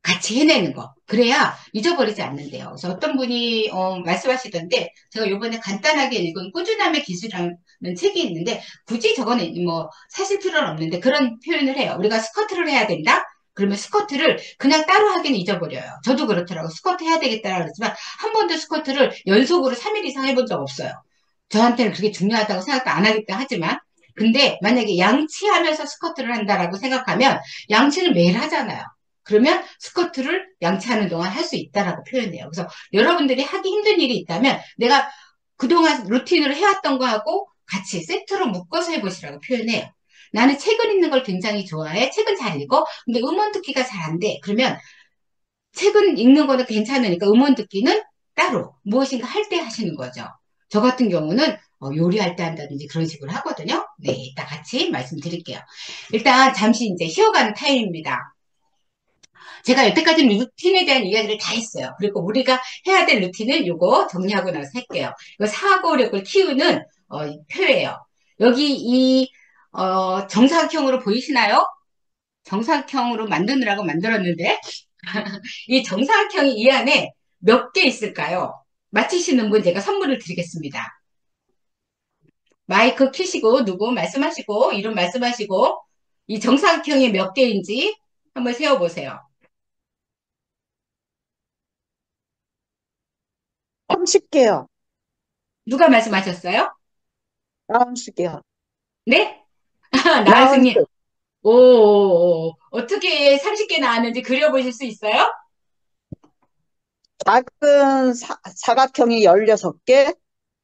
S1: 같이 해내는 거. 그래야 잊어버리지 않는데요. 그래서 어떤 분이 말씀하시던데 제가 요번에 간단하게 읽은 꾸준함의 기술이라는 책이 있는데 굳이 저거는 뭐 사실 필요는 없는데 그런 표현을 해요. 우리가 스쿼트를 해야 된다? 그러면 스쿼트를 그냥 따로 하기는 잊어버려요. 저도 그렇더라고요. 스쿼트 해야 되겠다라고 그랬지만 한 번도 스쿼트를 연속으로 3일 이상 해본 적 없어요. 저한테는 그게 중요하다고 생각 안 하겠다 하지만 근데 만약에 양치하면서 스쿼트를 한다라고 생각하면 양치는 매일 하잖아요. 그러면 스쿼트를 양치하는 동안 할 수 있다라고 표현해요. 그래서 여러분들이 하기 힘든 일이 있다면 내가 그동안 루틴으로 해왔던 거하고 같이 세트로 묶어서 해보시라고 표현해요. 나는 책을 읽는 걸 굉장히 좋아해. 책은 잘 읽어. 근데 음원 듣기가 잘 안 돼. 그러면 책은 읽는 거는 괜찮으니까 음원 듣기는 따로 무엇인가 할 때 하시는 거죠. 저 같은 경우는 요리할 때 한다든지 그런 식으로 하거든요. 네, 이따 같이 말씀드릴게요. 일단 잠시 이제 쉬어가는 타임입니다. 제가 여태까지 루틴에 대한 이야기를 다 했어요. 그리고 우리가 해야 될 루틴은 요거 정리하고 나서 할게요. 이거 사고력을 키우는 표예요. 여기 이 정사각형으로 보이시나요? 정사각형으로 만드느라고 만들었는데 이 정사각형이 이 안에 몇 개 있을까요? 맞히시는 분 제가 선물을 드리겠습니다. 마이크 켜시고, 누구 말씀하시고, 이름 말씀하시고, 이 정사각형이 몇 개인지 한번 세어보세요.
S2: 30개요.
S1: 누가 말씀하셨어요?
S2: 라운스 개요.
S1: 네?
S2: 라운스.
S1: 나은승님. 오, 어떻게 30개 나왔는지 그려보실 수 있어요?
S2: 작은 사각형이 16개,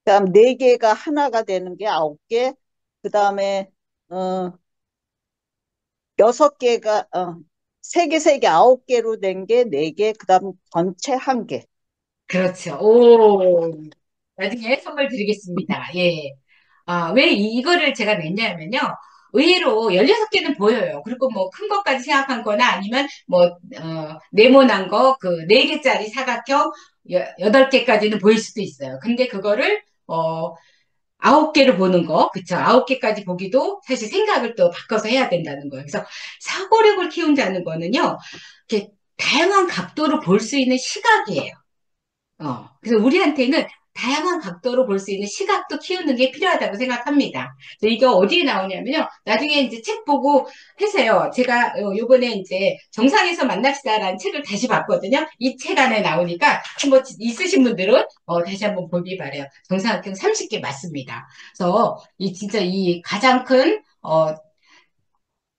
S2: 그다음 4개가 하나가 되는 게 9개, 그다음에 어 6개가 3개, 3개, 9개로 된 게 4개, 그다음 전체 1개.
S1: 그렇죠. 오, 나중에 선물 드리겠습니다. 예. 왜 이거를 제가 냈냐면요. 의외로 16개는 보여요. 그리고 뭐 큰 것까지 생각한 거나 아니면 뭐, 네모난 거, 그 4개짜리 사각형 8개까지는 보일 수도 있어요. 근데 그거를, 9개를 보는 거, 그쵸? 9개까지 보기도 사실 생각을 또 바꿔서 해야 된다는 거예요. 그래서 사고력을 키운다는 거는요, 이렇게 다양한 각도로 볼 수 있는 시각이에요. 그래서 우리한테는 다양한 각도로 볼 수 있는 시각도 키우는 게 필요하다고 생각합니다. 그래서 이거 어디에 나오냐면요. 나중에 이제 책 보고 해세요. 제가 요번에 이제 정상에서 만납시다라는 책을 다시 봤거든요. 이 책 안에 나오니까 한번 있으신 분들은 다시 한번 보기 바래요. 정사각형 30개 맞습니다. 그래서 이 진짜 이 가장 큰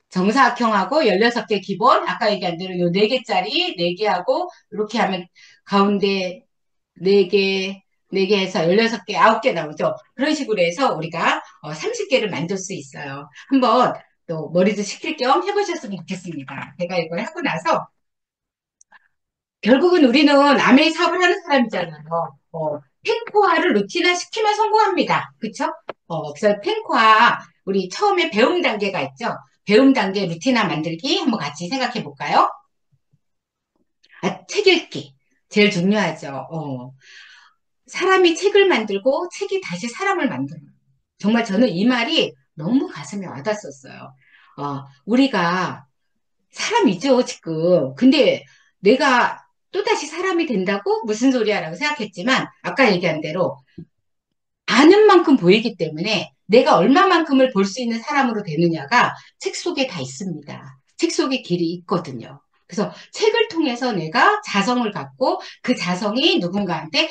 S1: 정사각형하고 16개 기본, 아까 얘기한 대로 요 4개짜리 4개하고 이렇게 하면 가운데 4개, 4개 해서 16개, 9개 나오죠. 그런 식으로 해서 우리가 30개를 만들 수 있어요. 한번 또 머리도 식힐 겸 해보셨으면 좋겠습니다. 제가 이걸 하고 나서 결국은 우리는 아메이 사업을 하는 사람이잖아요. 펜코아를 루틴화 시키면 성공합니다. 그쵸? 그래서 펜코아 우리 처음에 배움 단계가 있죠. 배움 단계 루틴화 만들기 한번 같이 생각해 볼까요? 책 읽기. 제일 중요하죠. 사람이 책을 만들고 책이 다시 사람을 만들어요. 정말 저는 이 말이 너무 가슴에 와닿았었어요. 우리가 사람이죠, 지금. 근데 내가 또다시 사람이 된다고? 무슨 소리야? 라고 생각했지만, 아까 얘기한 대로 아는 만큼 보이기 때문에 내가 얼마만큼을 볼 수 있는 사람으로 되느냐가 책 속에 다 있습니다. 책 속에 길이 있거든요. 그래서 책을 통해서 내가 자성을 갖고 그 자성이 누군가한테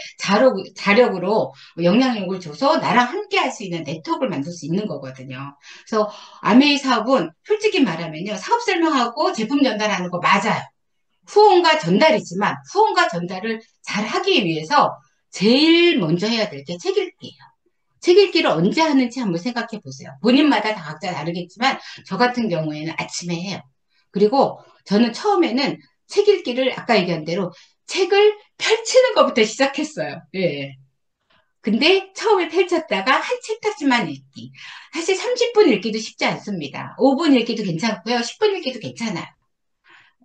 S1: 자력으로 영향력을 줘서 나랑 함께 할 수 있는 네트워크를 만들 수 있는 거거든요. 그래서 아메이 사업은 솔직히 말하면요. 사업 설명하고 제품 전달하는 거 맞아요. 후원과 전달이지만 후원과 전달을 잘 하기 위해서 제일 먼저 해야 될 게 책 읽기예요. 책 읽기를 언제 하는지 한번 생각해 보세요. 본인마다 다 각자 다르겠지만 저 같은 경우에는 아침에 해요. 그리고 저는 처음에는 책 읽기를 아까 얘기한 대로 책을 펼치는 것부터 시작했어요. 예. 근데 처음에 펼쳤다가 한 챕터씩만 읽기. 사실 30분 읽기도 쉽지 않습니다. 5분 읽기도 괜찮고요. 10분 읽기도 괜찮아요.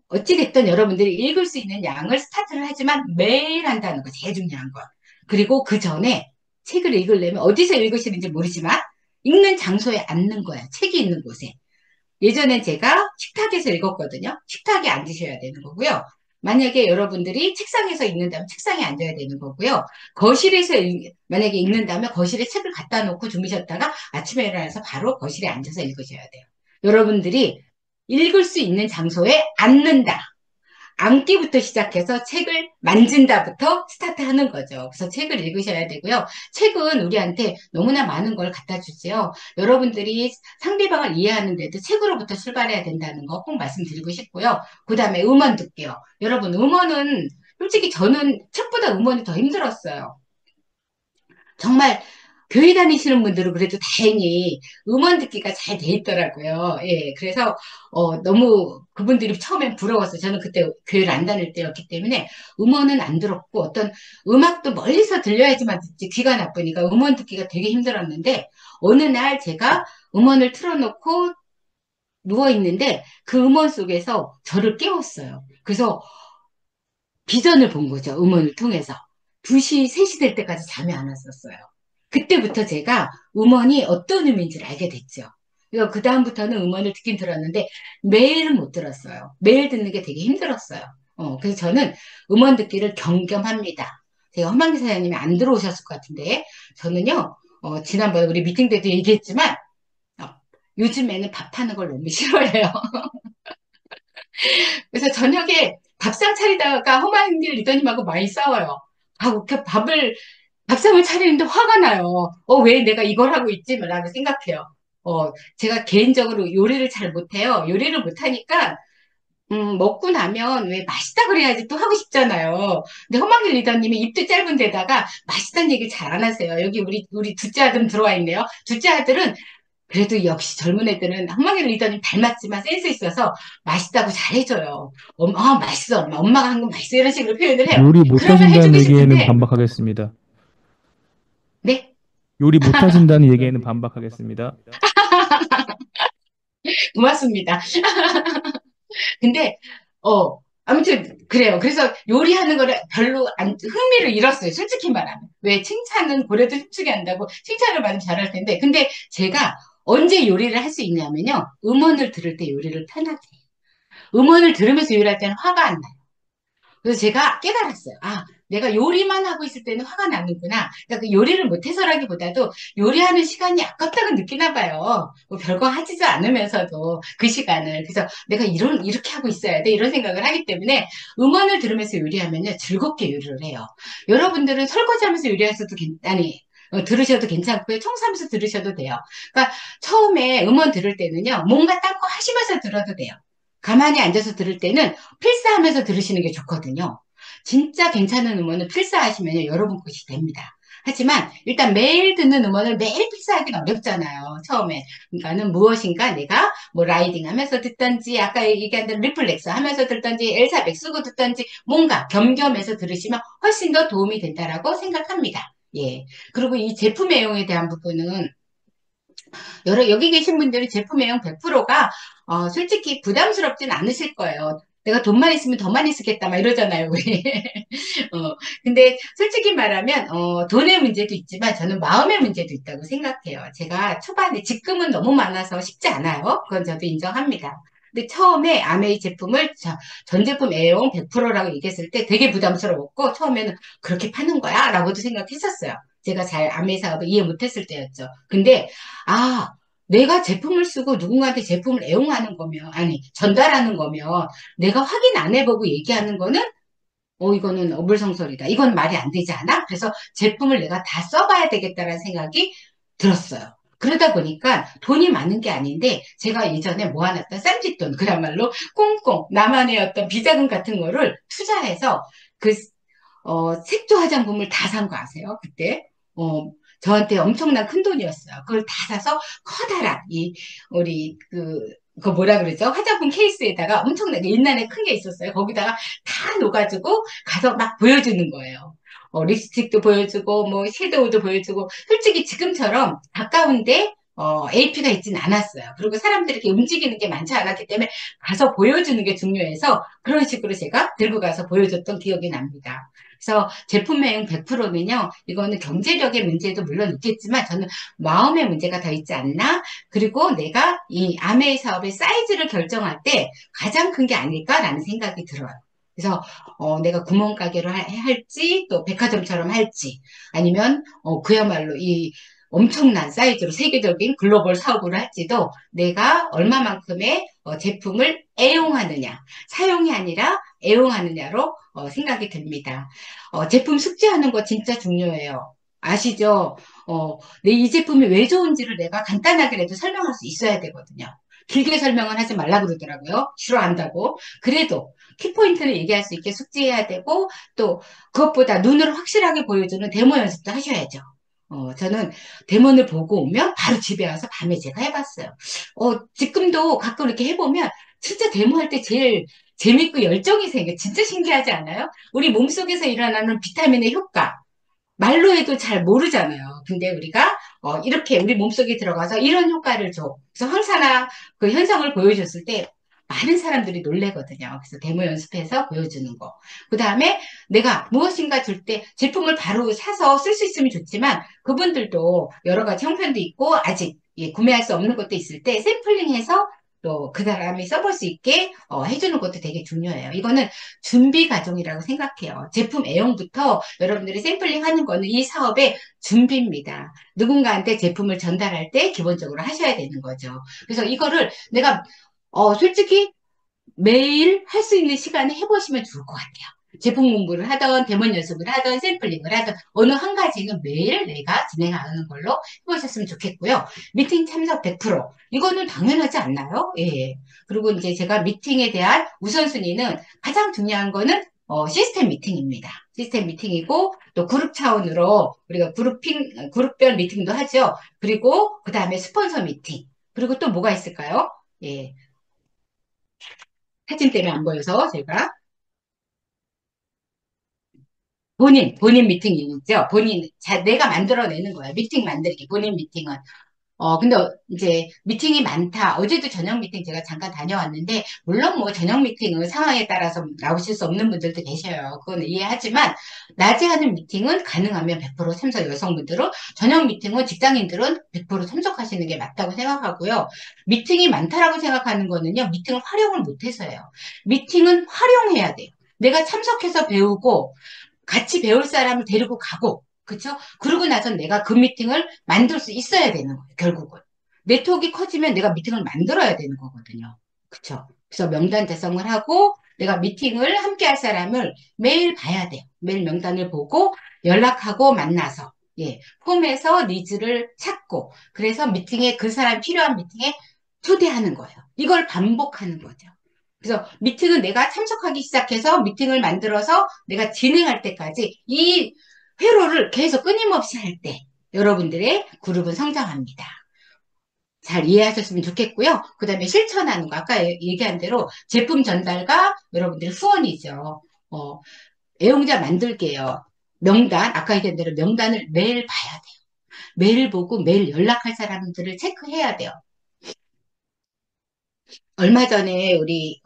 S1: 어찌됐든 여러분들이 읽을 수 있는 양을 스타트를 하지만 매일 한다는 거 제일 중요한 거. 그리고 그 전에 책을 읽으려면 어디서 읽으시는지 모르지만 읽는 장소에 앉는 거야. 책이 있는 곳에. 예전엔 제가 식탁에서 읽었거든요. 식탁에 앉으셔야 되는 거고요. 만약에 여러분들이 책상에서 읽는다면 책상에 앉아야 되는 거고요. 거실에서 만약에 읽는다면 거실에 책을 갖다 놓고 주무셨다가 아침에 일어나서 바로 거실에 앉아서 읽으셔야 돼요. 여러분들이 읽을 수 있는 장소에 앉는다. 앉기부터 시작해서 책을 만진다부터 스타트하는 거죠. 그래서 책을 읽으셔야 되고요. 책은 우리한테 너무나 많은 걸 갖다 주지요. 여러분들이 상대방을 이해하는데도 책으로부터 출발해야 된다는 거 꼭 말씀드리고 싶고요. 그 다음에 음원 듣기요. 여러분, 음원은 솔직히 저는 책보다 음원이 더 힘들었어요. 정말 교회 다니시는 분들은 그래도 다행히 음원 듣기가 잘 돼 있더라고요. 예, 그래서 너무 그분들이 처음엔 부러웠어요. 저는 그때 교회를 안 다닐 때였기 때문에 음원은 안 들었고 어떤 음악도 멀리서 들려야지만 듣지 귀가 나쁘니까 음원 듣기가 되게 힘들었는데 어느 날 제가 음원을 틀어놓고 누워 있는데 그 음원 속에서 저를 깨웠어요. 그래서 비전을 본 거죠. 음원을 통해서. 2시, 3시 될 때까지 잠이 안 왔었어요. 그때부터 제가 음원이 어떤 의미인지를 알게 됐죠. 그래서 그다음부터는 음원을 듣긴 들었는데 매일은 못 들었어요. 매일 듣는 게 되게 힘들었어요. 그래서 저는 음원 듣기를 경겸합니다. 제가 허망기 사장님이 안 들어오셨을 것 같은데 저는요, 지난번에 우리 미팅 때도 얘기했지만, 어, 요즘에는 밥하는 걸 너무 싫어해요. 그래서 저녁에 밥상 차리다가 허마인길 리더님하고 많이 싸워요. 그 밥상을 차리는데 화가 나요. 왜 내가 이걸 하고 있지? 라고 생각해요. 제가 개인적으로 요리를 잘 못해요. 요리를 못하니까, 먹고 나면 왜 맛있다 그래야지 또 하고 싶잖아요. 근데 허망길 리더님이 입도 짧은 데다가 맛있다는 얘기 잘 안 하세요. 여기 우리 둘째 아들은 들어와 있네요. 둘째 아들은 그래도 역시 젊은 애들은 황망일 리더님 닮았지만 센스 있어서 맛있다고 잘해줘요. 맛있어. 엄마가 한 건 맛있어. 이런 식으로 표현을 해요.
S3: 요리
S1: 그러면
S3: 못하신다는
S1: 해주고
S3: 얘기에는
S1: 싶은데,
S3: 반박하겠습니다.
S1: 네?
S3: 요리 못하신다는 얘기에는 반박하겠습니다.
S1: 고맙습니다. 근데, 아무튼, 그래요. 그래서 요리하는 거를 별로 흥미를 잃었어요. 솔직히 말하면. 왜 칭찬은 고래도 힘주게 한다고 칭찬을 받으면 잘할 텐데. 근데 제가 언제 요리를 할 수 있냐면요. 음원을 들을 때 요리를 편하게 해요. 음원을 들으면서 요리할 때는 화가 안 나요. 그래서 제가 깨달았어요. 내가 요리만 하고 있을 때는 화가 나는구나. 그러니까 그 요리를 못해서라기보다도 요리하는 시간이 아깝다고 느끼나 봐요. 뭐 별거 하지도 않으면서도 그 시간을. 그래서 내가 이렇게 하고 있어야 돼. 이런 생각을 하기 때문에 음원을 들으면서 요리하면요. 즐겁게 요리를 해요. 여러분들은 설거지하면서 요리하셔도 들으셔도 괜찮고요. 청소하면서 들으셔도 돼요. 그러니까 처음에 음원 들을 때는요. 뭔가 딴 거 하시면서 들어도 돼요. 가만히 앉아서 들을 때는 필사하면서 들으시는 게 좋거든요. 진짜 괜찮은 음원은 필사하시면 여러분 것이 됩니다. 하지만 일단 매일 듣는 음원을 매일 필사하기는 어렵잖아요. 처음에. 그러니까는 무엇인가 내가 뭐 라이딩 하면서 듣던지 아까 얘기한 대로 리플렉스 하면서 듣던지 엘사백 쓰고 듣던지 뭔가 겸겸해서 들으시면 훨씬 더 도움이 된다라고 생각합니다. 예. 그리고 이 제품 애용에 대한 부분은 여기 계신 분들이 제품 애용 100%가 솔직히 부담스럽진 않으실 거예요. 내가 돈만 있으면 더 많이 쓰겠다, 막 이러잖아요, 우리. 근데 솔직히 말하면, 돈의 문제도 있지만 저는 마음의 문제도 있다고 생각해요. 제가 초반에 직금은 너무 많아서 쉽지 않아요. 그건 저도 인정합니다. 근데 처음에 아메이 제품을 전 제품 애용 100%라고 얘기했을 때 되게 부담스러웠고, 처음에는 그렇게 파는 거야? 라고도 생각했었어요. 제가 잘 아메이 사업을 이해 못했을 때였죠. 근데, 아, 내가 제품을 쓰고 누군가한테 제품을 애용하는 거면, 아니, 전달하는 거면, 내가 확인 안 해보고 얘기하는 거는, 이거는 어불성설이다. 이건 말이 안 되지 않아? 그래서 제품을 내가 다 써봐야 되겠다라는 생각이 들었어요. 그러다 보니까 돈이 많은 게 아닌데, 제가 예전에 모아놨던 쌈짓돈, 그야말로 꽁꽁 나만의 어떤 비자금 같은 거를 투자해서 그 색조 화장품을 다 산 거 아세요? 그때? 저한테 엄청난 큰 돈이었어요. 그걸 다 사서 커다란, 그 뭐라 그러죠? 화장품 케이스에다가 엄청나게 옛날에 큰 게 있었어요. 거기다가 다 넣어가지고 가서 막 보여주는 거예요. 립스틱도 보여주고, 뭐, 섀도우도 보여주고, 솔직히 지금처럼 가까운데, AP가 있진 않았어요. 그리고 사람들이 이렇게 움직이는 게 많지 않았기 때문에 가서 보여주는 게 중요해서 그런 식으로 제가 들고 가서 보여줬던 기억이 납니다. 그래서 제품 매용 100%면요, 이거는 경제력의 문제도 물론 있겠지만 저는 마음의 문제가 더 있지 않나? 그리고 내가 이 아메이 사업의 사이즈를 결정할 때 가장 큰 게 아닐까라는 생각이 들어요. 그래서 내가 구멍가게로 할지 또 백화점처럼 할지 아니면 그야말로 이 엄청난 사이즈로 세계적인 글로벌 사업을 할지도 내가 얼마만큼의 제품을 애용하느냐, 사용이 아니라 애용하느냐로 생각이 듭니다. 제품 숙지하는 거 진짜 중요해요. 아시죠? 이 제품이 왜 좋은지를 내가 간단하게라도 설명할 수 있어야 되거든요. 길게 설명은 하지 말라 그러더라고요. 싫어한다고. 그래도 키포인트를 얘기할 수 있게 숙지해야 되고, 또 그것보다 눈으로 확실하게 보여주는 데모 연습도 하셔야죠. 저는 데모를 보고 오면 바로 집에 와서 밤에 제가 해봤어요. 지금도 가끔 이렇게 해보면 진짜 데모할 때 제일 재밌고 열정이 생겨. 진짜 신기하지 않아요? 우리 몸속에서 일어나는 비타민의 효과. 말로 해도 잘 모르잖아요. 근데 우리가 이렇게 우리 몸속에 들어가서 이런 효과를 줘. 그래서 황사나 그 현상을 보여줬을 때 많은 사람들이 놀래거든요. 그래서 데모 연습해서 보여주는 거. 그 다음에 내가 무엇인가 줄 때 제품을 바로 사서 쓸 수 있으면 좋지만 그분들도 여러 가지 형편도 있고 아직 구매할 수 없는 것도 있을 때 샘플링해서 또 그 사람이 써볼 수 있게 해주는 것도 되게 중요해요. 이거는 준비 과정이라고 생각해요. 제품 애용부터 여러분들이 샘플링 하는 거는 이 사업의 준비입니다. 누군가한테 제품을 전달할 때 기본적으로 하셔야 되는 거죠. 그래서 이거를 내가 솔직히 매일 할 수 있는 시간에 해보시면 좋을 것 같아요. 제품 공부를 하던, 데모 연습을 하던, 샘플링을 하던, 어느 한 가지는 매일 내가 진행하는 걸로 해보셨으면 좋겠고요. 미팅 참석 100%. 이거는 당연하지 않나요? 예. 그리고 이제 제가 미팅에 대한 우선순위는 가장 중요한 거는 시스템 미팅입니다. 시스템 미팅이고, 또 그룹 차원으로 우리가 그룹별 미팅도 하죠. 그리고 그 다음에 스폰서 미팅. 그리고 또 뭐가 있을까요? 예. 사진 때문에 안 보여서 제가 본인 미팅이 있죠. 내가 만들어내는 거예요. 미팅 만들기, 본인 미팅은. 근데 이제 미팅이 많다. 어제도 저녁 미팅 제가 잠깐 다녀왔는데, 물론 뭐 저녁 미팅은 상황에 따라서 나오실 수 없는 분들도 계셔요. 그건 이해하지만, 낮에 하는 미팅은 가능하면 100% 참석 여성분들은, 저녁 미팅은 직장인들은 100% 참석하시는 게 맞다고 생각하고요. 미팅이 많다라고 생각하는 거는요, 미팅을 활용을 못해서예요. 미팅은 활용해야 돼요. 내가 참석해서 배우고, 같이 배울 사람을 데리고 가고, 그쵸? 그러고 나선 내가 그 미팅을 만들 수 있어야 되는 거예요, 결국은. 네트워크가 커지면 내가 미팅을 만들어야 되는 거거든요. 그쵸? 그래서 명단 작성을 하고, 내가 미팅을 함께 할 사람을 매일 봐야 돼요. 매일 명단을 보고, 연락하고 만나서, 예, 폼에서 니즈를 찾고, 그래서 그 사람 필요한 미팅에 초대하는 거예요. 이걸 반복하는 거죠. 그래서 미팅은 내가 참석하기 시작해서 미팅을 만들어서 내가 진행할 때까지 이 회로를 계속 끊임없이 할 때 여러분들의 그룹은 성장합니다. 잘 이해하셨으면 좋겠고요. 그 다음에 실천하는 거. 아까 얘기한 대로 제품 전달과 여러분들의 후원이죠. 어, 애용자 만들게요. 명단, 아까 얘기한 대로 명단을 매일 봐야 돼요. 매일 보고 매일 연락할 사람들을 체크해야 돼요. 얼마 전에 우리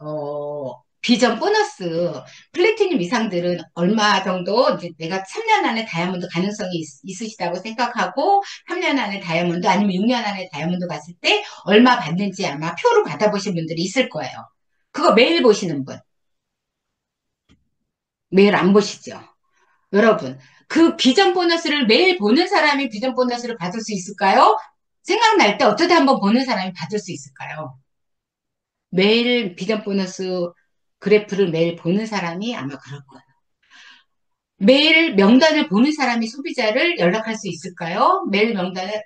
S1: 비전 보너스 플래티늄 이상들은 얼마 정도 이제 내가 3년 안에 다이아몬드 가능성이 있으시다고 생각하고 3년 안에 다이아몬드 아니면 6년 안에 다이아몬드 갔을 때 얼마 받는지 아마 표로 받아보신 분들이 있을 거예요. 그거 매일 보시는 분, 매일 안 보시죠? 여러분, 그 비전 보너스를 매일 보는 사람이 비전 보너스를 받을 수 있을까요? 생각날 때 어쩌다 한번 보는 사람이 받을 수 있을까요? 매일 비전 보너스 그래프를 매일 보는 사람이 아마 그럴 거예요. 매일 명단을 보는 사람이 소비자를 연락할 수 있을까요? 매일 명단을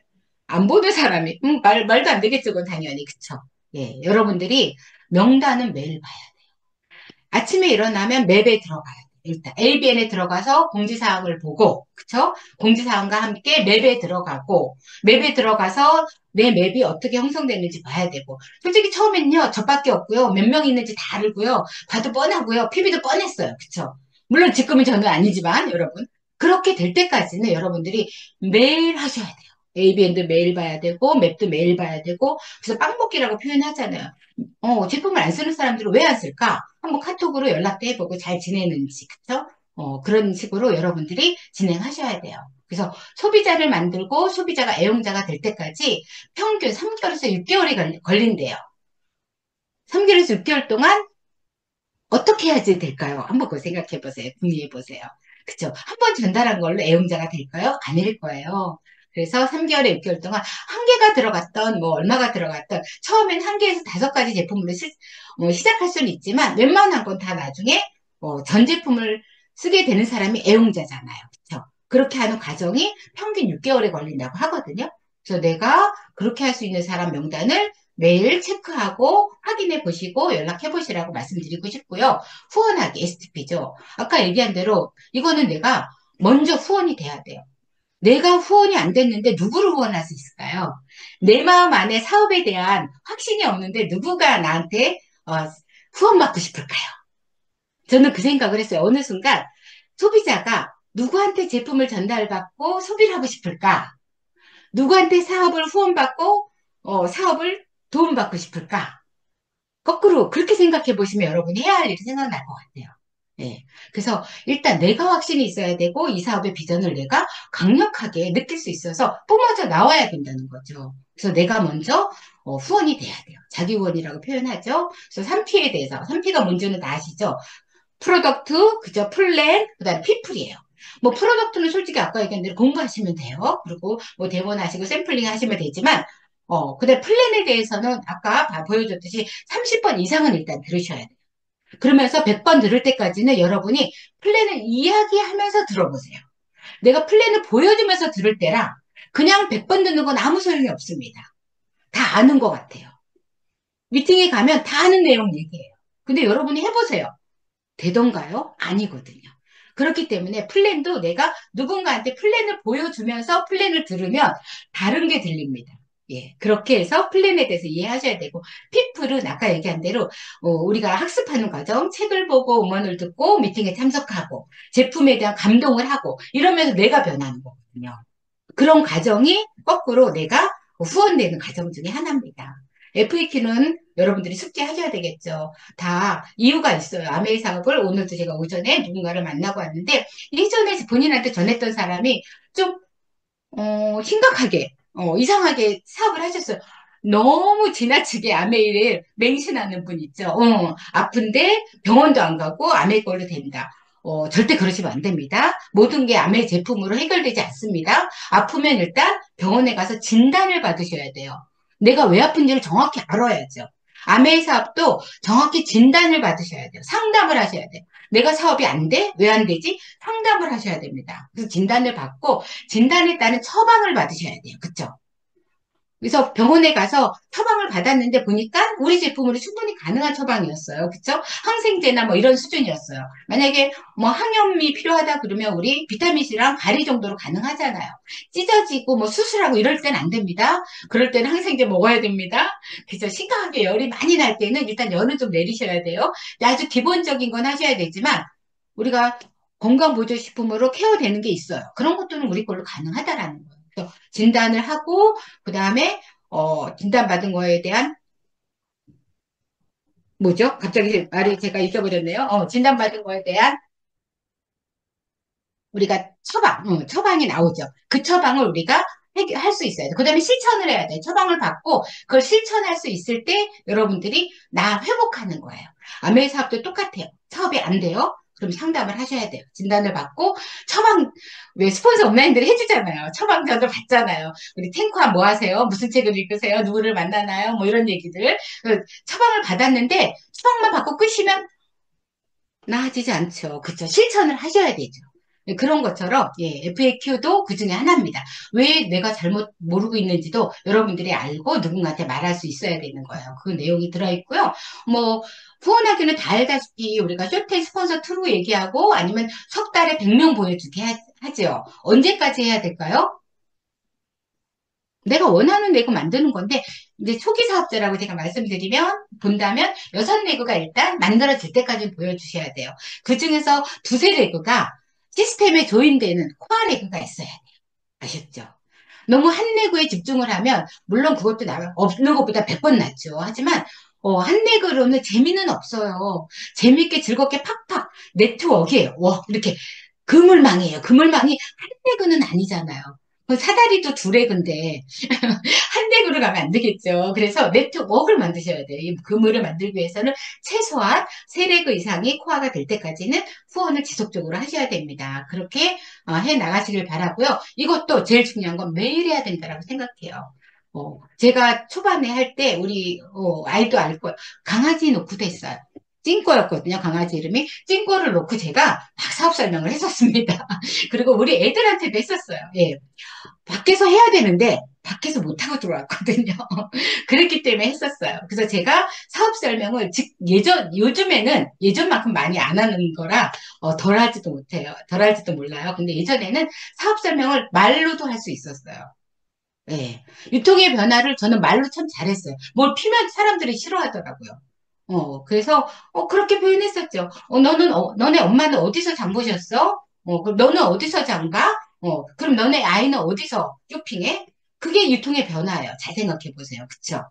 S1: 안 보는 사람이, 말도 안 되겠죠, 그건 당연히. 그쵸? 예, 여러분들이 명단은 매일 봐야 돼요. 아침에 일어나면 맵에 들어가야 돼요. 일단, ABN에 들어가서 공지사항을 보고, 그쵸? 공지사항과 함께 맵에 들어가고, 맵에 들어가서 내 맵이 어떻게 형성되는지 봐야 되고, 솔직히 처음엔요, 저밖에 없고요, 몇 명 있는지 다 알고요, 봐도 뻔하고요, PB도 뻔했어요. 그쵸? 물론 지금은 저는 아니지만, 여러분. 그렇게 될 때까지는 여러분들이 매일 하셔야 돼요. ABN도 매일 봐야 되고, 맵도 매일 봐야 되고, 그래서 빵먹기라고 표현하잖아요. 제품을 안 쓰는 사람들은 왜 안 쓸까? 한번 카톡으로 연락도 해보고 잘 지내는지, 그쵸? 그런 식으로 여러분들이 진행하셔야 돼요. 그래서 소비자를 만들고 소비자가 애용자가 될 때까지 평균 3개월에서 6개월이 걸린대요. 3개월에서 6개월 동안 어떻게 해야지 될까요? 한번 그거 생각해 보세요. 궁리해 보세요. 그쵸? 한 번 전달한 걸로 애용자가 될까요? 아닐 거예요. 그래서 3개월에 6개월 동안 한 개가 들어갔던, 뭐, 얼마가 들어갔던, 처음엔 한 개에서 5가지 제품으로 시작할 수는 있지만, 웬만한 건 다 나중에, 전 제품을 쓰게 되는 사람이 애용자잖아요. 그쵸? 그렇게 하는 과정이 평균 6개월에 걸린다고 하거든요. 그래서 내가 그렇게 할 수 있는 사람 명단을 매일 체크하고 확인해 보시고 연락해 보시라고 말씀드리고 싶고요. 후원하기, STP죠. 아까 얘기한 대로 이거는 내가 먼저 후원이 돼야 돼요. 내가 후원이 안 됐는데 누구를 후원할 수 있을까요? 내 마음 안에 사업에 대한 확신이 없는데 누구가 나한테 후원받고 싶을까요? 저는 그 생각을 했어요. 어느 순간 소비자가 누구한테 제품을 전달받고 소비를 하고 싶을까? 누구한테 사업을 후원받고 사업을 도움받고 싶을까? 거꾸로 그렇게 생각해 보시면 여러분이 해야 할 일이 생각날 것 같아요. 예. 그래서 일단 내가 확신이 있어야 되고 이 사업의 비전을 내가 강력하게 느낄 수 있어서 뿜어져 나와야 된다는 거죠. 그래서 내가 먼저 후원이 돼야 돼요. 자기 후원이라고 표현하죠. 그래서 3P에 대해서 3P가 뭔지는 다 아시죠? 프로덕트, 그죠? 플랜, 그다음 피플이에요. 뭐 프로덕트는 솔직히 아까 얘기한 대로 공부하시면 돼요. 그리고 뭐 데모하시고 샘플링 하시면 되지만 그다음 플랜에 대해서는 아까 보여줬듯이 30번 이상은 일단 들으셔야 돼요. 그러면서 100번 들을 때까지는 여러분이 플랜을 이야기하면서 들어보세요. 내가 플랜을 보여주면서 들을 때랑 그냥 100번 듣는 건 아무 소용이 없습니다. 다 아는 것 같아요. 미팅에 가면 다 아는 내용 얘기해요. 근데 여러분이 해보세요. 되던가요? 아니거든요. 그렇기 때문에 플랜도 내가 누군가한테 플랜을 보여주면서 플랜을 들으면 다른 게 들립니다. 예, 그렇게 해서 플랜에 대해서 이해하셔야 되고, 피플은 아까 얘기한 대로, 우리가 학습하는 과정, 책을 보고 음원을 듣고 미팅에 참석하고, 제품에 대한 감동을 하고, 이러면서 내가 변하는 거거든요. 그런 과정이 거꾸로 내가 후원되는 과정 중에 하나입니다. FAQ는 여러분들이 숙지하셔야 되겠죠. 다 이유가 있어요. 아메이 사업을 오늘도 제가 오전에 누군가를 만나고 왔는데 예전에 본인한테 전했던 사람이 좀 심각하게 이상하게 사업을 하셨어요. 너무 지나치게 아메이를 맹신하는 분 있죠. 아픈데 병원도 안 가고 아메이 걸로 된다. 절대 그러시면 안 됩니다. 모든 게 아메이 제품으로 해결되지 않습니다. 아프면 일단 병원에 가서 진단을 받으셔야 돼요. 내가 왜 아픈지를 정확히 알아야죠. 아메이 사업도 정확히 진단을 받으셔야 돼요. 상담을 하셔야 돼요. 내가 사업이 안 돼? 왜 안 되지? 상담을 하셔야 됩니다. 그래서 진단을 받고 진단에 따른 처방을 받으셔야 돼요. 그쵸? 그래서 병원에 가서 처방을 받았는데 보니까 우리 제품으로 충분히 가능한 처방이었어요. 그쵸? 항생제나 뭐 이런 수준이었어요. 만약에 뭐 항염이 필요하다 그러면 우리 비타민C랑 가리 정도로 가능하잖아요. 찢어지고 뭐 수술하고 이럴 땐 안 됩니다. 그럴 때는 항생제 먹어야 됩니다. 그래서 심각하게 열이 많이 날 때는 일단 열은 좀 내리셔야 돼요. 아주 기본적인 건 하셔야 되지만 우리가 건강보조식품으로 케어되는 게 있어요. 그런 것들은 우리 걸로 가능하다라는 거예요. 그래서 진단을 하고 그 다음에 진단받은 거에 대한 뭐죠? 갑자기 말이 제가 잊어버렸네요. 진단받은 거에 대한 우리가 처방이 나오죠. 그 처방을 우리가 할 수 있어야 돼. 그 다음에 실천을 해야 돼. 처방을 받고 그걸 실천할 수 있을 때 여러분들이 나 회복하는 거예요. 아메 사업도 똑같아요. 사업이 안 돼요. 그럼 상담을 하셔야 돼요. 진단을 받고 왜 스폰서 온라인들이 해주잖아요. 처방전을 받잖아요. 우리 탱커야 뭐 하세요? 무슨 책을 읽으세요? 누구를 만나나요? 뭐 이런 얘기들. 처방을 받았는데 처방만 받고 끝이면 나아지지 않죠. 그쵸? 실천을 하셔야 되죠. 그런 것처럼 FAQ도 그 중에 하나입니다. 왜 내가 잘못 모르고 있는지도 여러분들이 알고 누군가한테 말할 수 있어야 되는 거예요. 그 내용이 들어있고요. 뭐 후원하기는 다 알다시피 우리가 쇼테이 스폰서 2로 얘기하고 아니면 석 달에 100명 보여주게 하죠. 언제까지 해야 될까요? 내가 원하는 레고 만드는 건데 이제 초기 사업자라고 제가 본다면 6레그가 일단 만들어질 때까지 보여주셔야 돼요. 그 중에서 두세 레그가 시스템에 조인되는 코어 레그가 있어야 돼요. 아셨죠? 너무 한 레그에 집중을 하면 물론 그것도 없는 것보다 100번 낫죠. 하지만 한 레그로는 재미는 없어요. 재밌게 즐겁게 팍팍 네트워크예요. 와, 이렇게 그물망이에요. 그물망이 한 레그는 아니잖아요. 사다리도 두 레그인데 한 댁으로 가면 안 되겠죠. 그래서 네트워크를 만드셔야 돼요. 이 그물을 만들기 위해서는 최소한 세 레그 이상이 코어가 될 때까지는 후원을 지속적으로 하셔야 됩니다. 그렇게 해 나가시길 바라고요. 이것도 제일 중요한 건 매일 해야 된다고 생각해요. 제가 초반에 할 때 우리 아이도 알 거예요. 강아지 놓고 됐어요. 찐꼬였거든요. 강아지 이름이. 찐꼬를 놓고 제가 막 사업 설명을 했었습니다. 그리고 우리 애들한테도 했었어요. 예. 밖에서 해야 되는데 밖에서 못하고 들어왔거든요. 그랬기 때문에 했었어요. 그래서 제가 사업 설명을 요즘에는 예전만큼 많이 안 하는 거라 덜 할지도 못해요. 덜 할지도 몰라요. 근데 예전에는 사업 설명을 말로도 할 수 있었어요. 예. 유통의 변화를 저는 말로 참 잘했어요. 뭘 피면 사람들이 싫어하더라고요. 그래서, 그렇게 표현했었죠. 너네 엄마는 어디서 장 보셨어? 그럼 너는 어디서 장 가? 그럼 너네 아이는 어디서 쇼핑해? 그게 유통의 변화예요. 잘 생각해 보세요. 그쵸?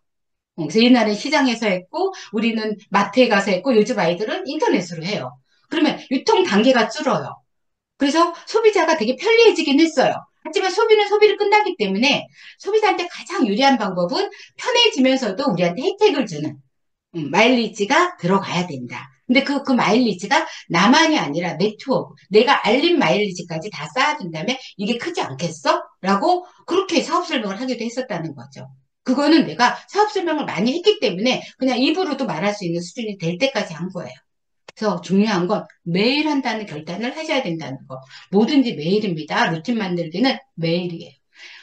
S1: 그래서 옛날에 시장에서 했고, 우리는 마트에 가서 했고, 요즘 아이들은 인터넷으로 해요. 그러면 유통 단계가 줄어요. 그래서 소비자가 되게 편리해지긴 했어요. 하지만 소비는 소비를 끝나기 때문에 소비자한테 가장 유리한 방법은 편해지면서도 우리한테 혜택을 주는 마일리지가 들어가야 된다. 근데 그 마일리지가 나만이 아니라 네트워크, 내가 알림 마일리지까지 다 쌓아준다면 이게 크지 않겠어? 라고 그렇게 사업 설명을 하기도 했었다는 거죠. 그거는 내가 사업 설명을 많이 했기 때문에 그냥 입으로도 말할 수 있는 수준이 될 때까지 한 거예요. 그래서 중요한 건 매일 한다는 결단을 하셔야 된다는 거. 뭐든지 매일입니다. 루틴 만들기는 매일이에요.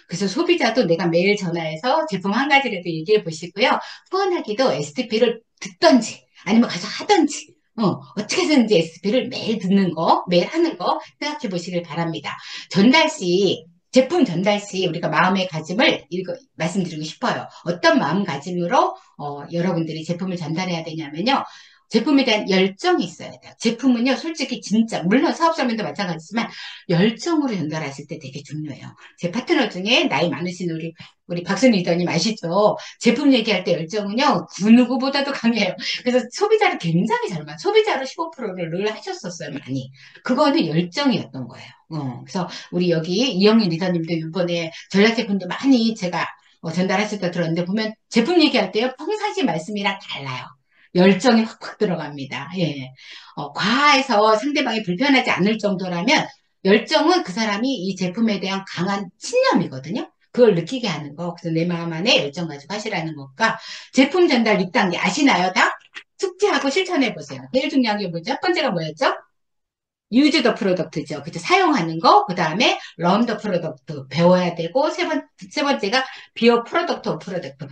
S1: 그래서 소비자도 내가 매일 전화해서 제품 한 가지라도 얘기해 보시고요. 후원하기도 STP를 듣던지 아니면 가서 하던지 어떻게든지 STP를 매일 듣는 거, 매일 하는 거 생각해 보시길 바랍니다. 전달 시 제품 전달 시 우리가 마음의 가짐을 말씀드리고 싶어요. 어떤 마음가짐으로 여러분들이 제품을 전달해야 되냐면요. 제품에 대한 열정이 있어야 돼요. 제품은요, 솔직히 진짜, 물론 사업자분도 마찬가지지만, 열정으로 전달하실 때 되게 중요해요. 제 파트너 중에 나이 많으신 우리 박순희 리더님 아시죠? 제품 얘기할 때 열정은요, 그 누구보다도 강해요. 그래서 소비자를 굉장히 소비자로 15%를 늘 하셨었어요, 많이. 그거는 열정이었던 거예요. 그래서 우리 여기 이영희 리더님도 이번에 전략 제품도 많이 제가 전달하실 때 들었는데, 보면 제품 얘기할 때요, 평상시 말씀이랑 달라요. 열정이 확확 들어갑니다. 예. 과해서 상대방이 불편하지 않을 정도라면 열정은 그 사람이 이 제품에 대한 강한 신념이거든요. 그걸 느끼게 하는 거. 그래서 내 마음 안에 열정 가지고 하시라는 것과 제품 전달 6단계 아시나요? 다? 숙지하고 실천해 보세요. 제일 중요한 게 뭐죠? 첫 번째가 뭐였죠? use the product죠. 그죠? 사용하는 거. 그 다음에 learn the product. 배워야 되고, 세 번째가 be a product of product.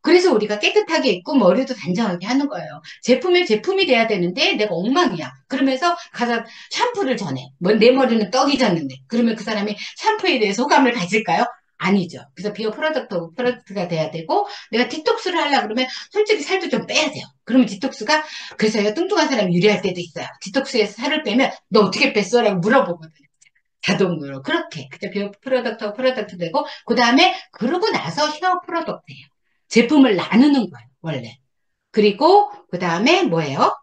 S1: 그래서 우리가 깨끗하게 입고 머리도 단정하게 하는 거예요. 제품이 돼야 되는데 내가 엉망이야. 그러면서 가서 샴푸를 전해. 내 머리는 떡이 졌는데. 그러면 그 사람이 샴푸에 대해서 호감을 가질까요? 아니죠. 그래서 비어 프로덕트가 돼야 되고, 내가 디톡스를 하려고 그러면 솔직히 살도 좀 빼야 돼요. 그러면 디톡스가, 그래서요, 뚱뚱한 사람이 유리할 때도 있어요. 디톡스에서 살을 빼면, 너 어떻게 뺐어? 라고 물어보거든요. 자동으로. 그렇게. 그죠? 비어 프로덕트 되고, 그 다음에, 그러고 나서 쉐어 프로덕트예요. 제품을 나누는 거예요, 원래. 그리고, 그 다음에 뭐예요?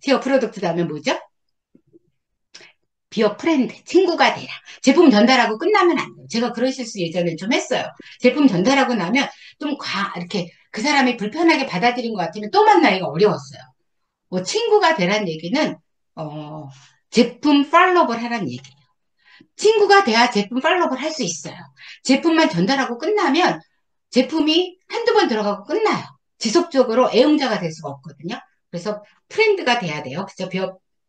S1: 쉐어 프로덕트 다음에 뭐죠? 비어 프렌드, 친구가 되라. 제품 전달하고 끝나면 안 돼요. 제가 그런 실수 예전에 좀 했어요. 제품 전달하고 나면 이렇게 그 사람이 불편하게 받아들인 것 같으면 또 만나기가 어려웠어요. 친구가 되란 얘기는, 제품 팔로우를 하란 얘기예요. 친구가 돼야 제품 팔로우를 할 수 있어요. 제품만 전달하고 끝나면 제품이 한두 번 들어가고 끝나요. 지속적으로 애용자가 될 수가 없거든요. 그래서 프렌드가 돼야 돼요. 그죠?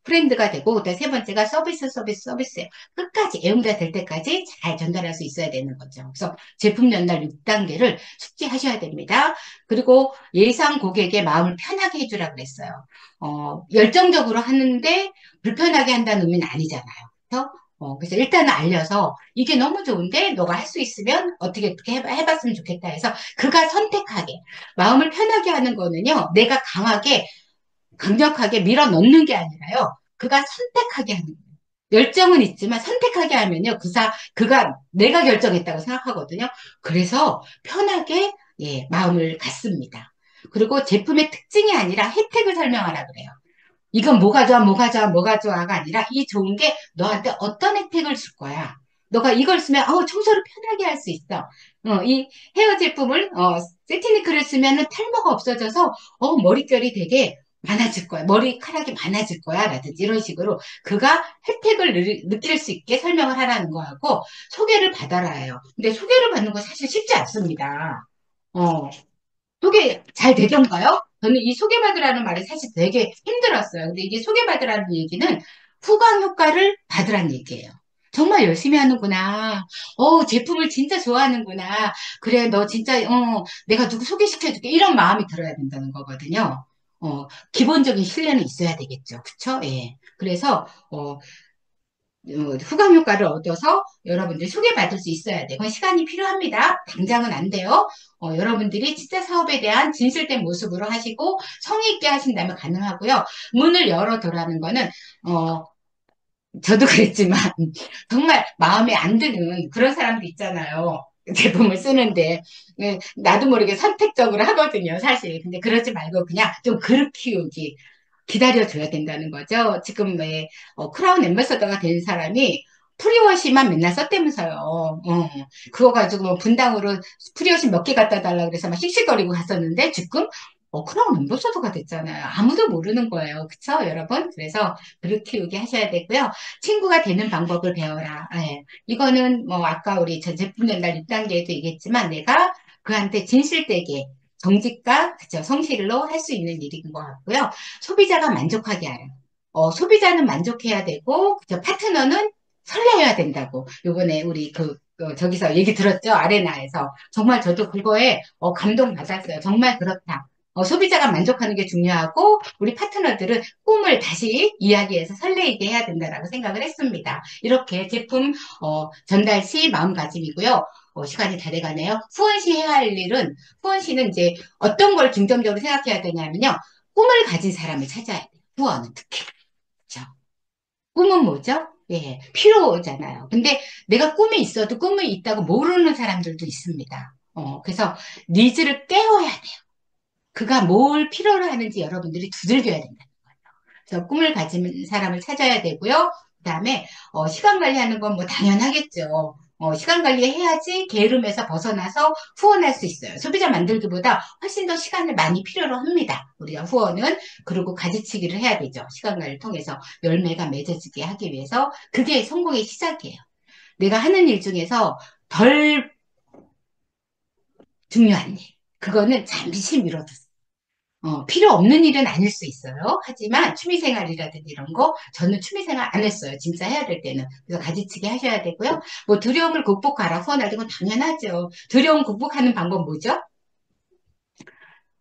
S1: 프렌드가 되고, 그다음 세 번째가 서비스예요. 끝까지 애용자 될 때까지 잘 전달할 수 있어야 되는 거죠. 그래서 제품 전달 6단계를 숙지하셔야 됩니다. 그리고 예상 고객의 마음을 편하게 해주라 그랬어요. 열정적으로 하는데 불편하게 한다는 의미는 아니잖아요. 그래서 일단은 알려서 이게 너무 좋은데 너가 할 수 있으면 어떻게 해봤으면 좋겠다 해서 그가 선택하게 마음을 편하게 하는 거는요. 내가 강력하게 밀어 넣는 게 아니라요. 그가 선택하게 하는 거예요. 열정은 있지만 선택하게 하면요. 그가 내가 결정했다고 생각하거든요. 그래서 편하게 마음을 갖습니다. 그리고 제품의 특징이 아니라 혜택을 설명하라 그래요. 이건 뭐가 좋아가 아니라 이 좋은 게 너한테 어떤 혜택을 줄 거야. 너가 이걸 쓰면 청소를 편하게 할 수 있어. 이 헤어 제품을 세티니크를 쓰면은 탈모가 없어져서 머릿결이 되게 많아질 거야. 머리카락이 많아질 거야. 라든지 이런 식으로 그가 혜택을 느낄 수 있게 설명을 하라는 거하고 소개를 받아라예요. 근데 소개를 받는 거 사실 쉽지 않습니다. 소개 잘 되던가요? 저는 이 소개받으라는 말이 사실 되게 힘들었어요. 근데 이게 소개받으라는 얘기는 후광 효과를 받으라는 얘기예요. 정말 열심히 하는구나. 제품을 진짜 좋아하는구나. 그래, 너 진짜, 내가 누구 소개시켜줄게. 이런 마음이 들어야 된다는 거거든요. 기본적인 신뢰는 있어야 되겠죠. 그쵸? 예. 그래서, 후광 효과를 얻어서 여러분들이 소개받을 수 있어야 돼요. 그건 시간이 필요합니다. 당장은 안 돼요. 여러분들이 진짜 사업에 대한 진실된 모습으로 하시고 성의 있게 하신다면 가능하고요. 문을 열어두라는 거는 저도 그랬지만 정말 마음에 안 드는 그런 사람도 있잖아요. 제품을 쓰는데 나도 모르게 선택적으로 하거든요. 사실. 근데 그러지 말고 그냥 좀 그릇 키우기. 기다려줘야 된다는 거죠. 지금 왜 크라운 앰버서더가 된 사람이 프리워시만 맨날 썼다면서요. 그거 가지고 뭐 분당으로 프리워시 몇 개 갖다 달라 그래서 막 씩씩거리고 갔었는데 지금 크라운 앰버서더가 됐잖아요. 아무도 모르는 거예요. 그쵸, 여러분? 그래서 그릇 키우기 하셔야 되고요. 친구가 되는 방법을 배워라. 예. 이거는 뭐 아까 우리 전 제품 전달 6단계에도 얘기했지만 내가 그한테 진실되게 정직과 그쵸, 성실로 할 수 있는 일인 것 같고요. 소비자가 만족하게 하라. 소비자는 만족해야 되고, 그쵸, 파트너는 설레어야 된다고. 요번에 우리 저기서 얘기 들었죠? 아레나에서. 정말 저도 그거에 감동받았어요. 정말 그렇다. 소비자가 만족하는 게 중요하고, 우리 파트너들은 꿈을 다시 이야기해서 설레이게 해야 된다라고 생각을 했습니다. 이렇게 제품, 전달 시 마음가짐이고요. 시간이 다 돼가네요. 후원 시 해야 할 일은, 후원 시는 이제 어떤 걸 중점적으로 생각해야 되냐면요. 꿈을 가진 사람을 찾아야 돼요. 후원은 특히. 그렇죠? 꿈은 뭐죠? 예, 필요잖아요. 근데 내가 꿈이 있어도 꿈이 있다고 모르는 사람들도 있습니다. 그래서 니즈를 깨워야 돼요. 그가 뭘 필요로 하는지 여러분들이 두들겨야 된다. 그래서 꿈을 가진 사람을 찾아야 되고요. 그다음에 시간 관리하는 건 뭐 당연하겠죠. 시간 관리해야지 게으름에서 벗어나서 후원할 수 있어요. 소비자 만들기보다 훨씬 더 시간을 많이 필요로 합니다. 우리가 후원은. 그리고 가지치기를 해야 되죠. 시간 관리를 통해서 열매가 맺어지게 하기 위해서. 그게 성공의 시작이에요. 내가 하는 일 중에서 덜 중요한 일. 그거는 잠시 미뤄두세요. 필요 없는 일은 아닐 수 있어요. 하지만 취미생활이라든지 이런 거, 저는 취미생활 안 했어요. 진짜 해야 될 때는. 그래서 가지치기 하셔야 되고요. 뭐 두려움을 극복하라. 후원할 건 당연하죠. 두려움 극복하는 방법 뭐죠?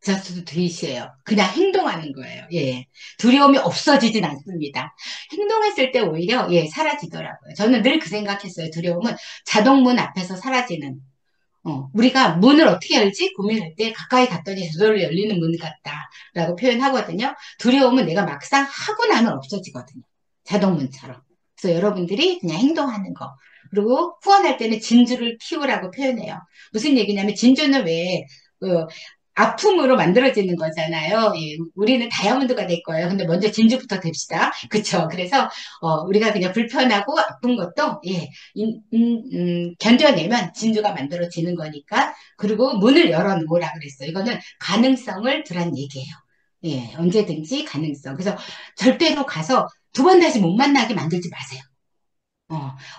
S1: 저스트 드잇이에요. 그냥 행동하는 거예요. 예. 두려움이 없어지진 않습니다. 행동했을 때 오히려, 예, 사라지더라고요. 저는 늘 그 생각했어요. 두려움은 자동문 앞에서 사라지는 우리가 문을 어떻게 열지 고민할 때 가까이 갔더니 저절로 열리는 문 같다라고 표현하거든요. 두려움은 내가 막상 하고 나면 없어지거든요. 자동문처럼. 그래서 여러분들이 그냥 행동하는 거. 그리고 후원할 때는 진주를 키우라고 표현해요. 무슨 얘기냐면 진주는 왜 아픔으로 만들어지는 거잖아요. 예, 우리는 다이아몬드가 될 거예요. 근데 먼저 진주부터 됩시다. 그쵸? 그래서 우리가 그냥 불편하고 아픈 것도 예, 견뎌내면 진주가 만들어지는 거니까. 그리고 문을 열어놓으라 그랬어요. 이거는 가능성을 두란 얘기예요. 예, 언제든지 가능성. 그래서 절대로 가서 두 번 다시 못 만나게 만들지 마세요.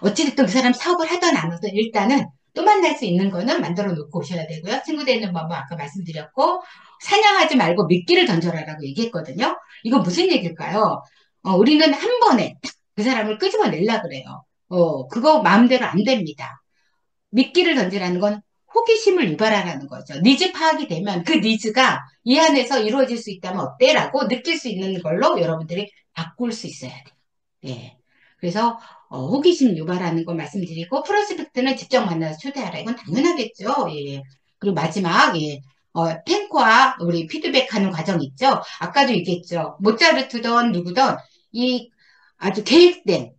S1: 어찌됐든 그 사람 사업을 하든 안 하든 일단은 또 만날 수 있는 거는 만들어 놓고 오셔야 되고요. 친구 되는 방법 아까 말씀드렸고, 사냥하지 말고 미끼를 던져라라고 얘기했거든요. 이거 무슨 얘기일까요? 우리는 한 번에 딱 그 사람을 끄집어내려 그래요. 그거 마음대로 안 됩니다. 미끼를 던지라는 건 호기심을 유발하라는 거죠. 니즈 파악이 되면 그 니즈가 이 안에서 이루어질 수 있다면 어때? 라고 느낄 수 있는 걸로 여러분들이 바꿀 수 있어야 돼요. 예. 그래서 호기심 유발하는 거 말씀드리고 프로스펙트는 직접 만나서 초대하라. 이건 당연하겠죠. 예. 그리고 마지막 예. 탱크와 우리 피드백하는 과정 있죠. 아까도 얘기했죠. 모차르트든 누구든 이 아주 계획된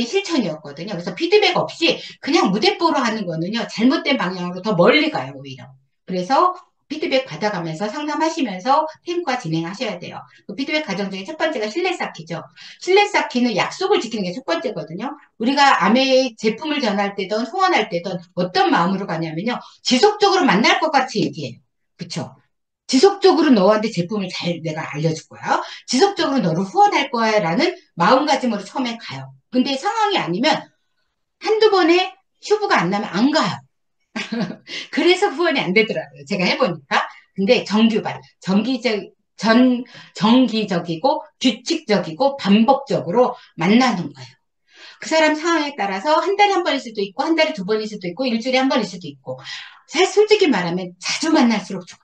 S1: 실천이었거든요. 그래서 피드백 없이 그냥 무대뽀로 하는 거는요, 잘못된 방향으로 더 멀리 가요, 오히려. 그래서 피드백 받아가면서 상담하시면서 팀과 진행하셔야 돼요. 그 피드백 과정 중에 첫 번째가 신뢰 쌓기죠. 신뢰 쌓기는 약속을 지키는 게 첫 번째거든요. 우리가 아메의 제품을 전할 때든 후원할 때든 어떤 마음으로 가냐면요. 지속적으로 만날 것 같이 얘기해요. 그쵸? 지속적으로 너한테 제품을 잘 내가 알려줄 거야. 지속적으로 너를 후원할 거야. 라는 마음가짐으로 처음에 가요. 근데 상황이 아니면 한두 번에 휴부가 안 나면 안 가요. 그래서 후원이 안 되더라고요. 제가 해보니까. 근데 정기적이고 규칙적이고 반복적으로 만나는 거예요. 그 사람 상황에 따라서 한 달에 한 번일 수도 있고, 한 달에 두 번일 수도 있고, 일주일에 한 번일 수도 있고. 사실 솔직히 말하면 자주 만날수록 좋아요.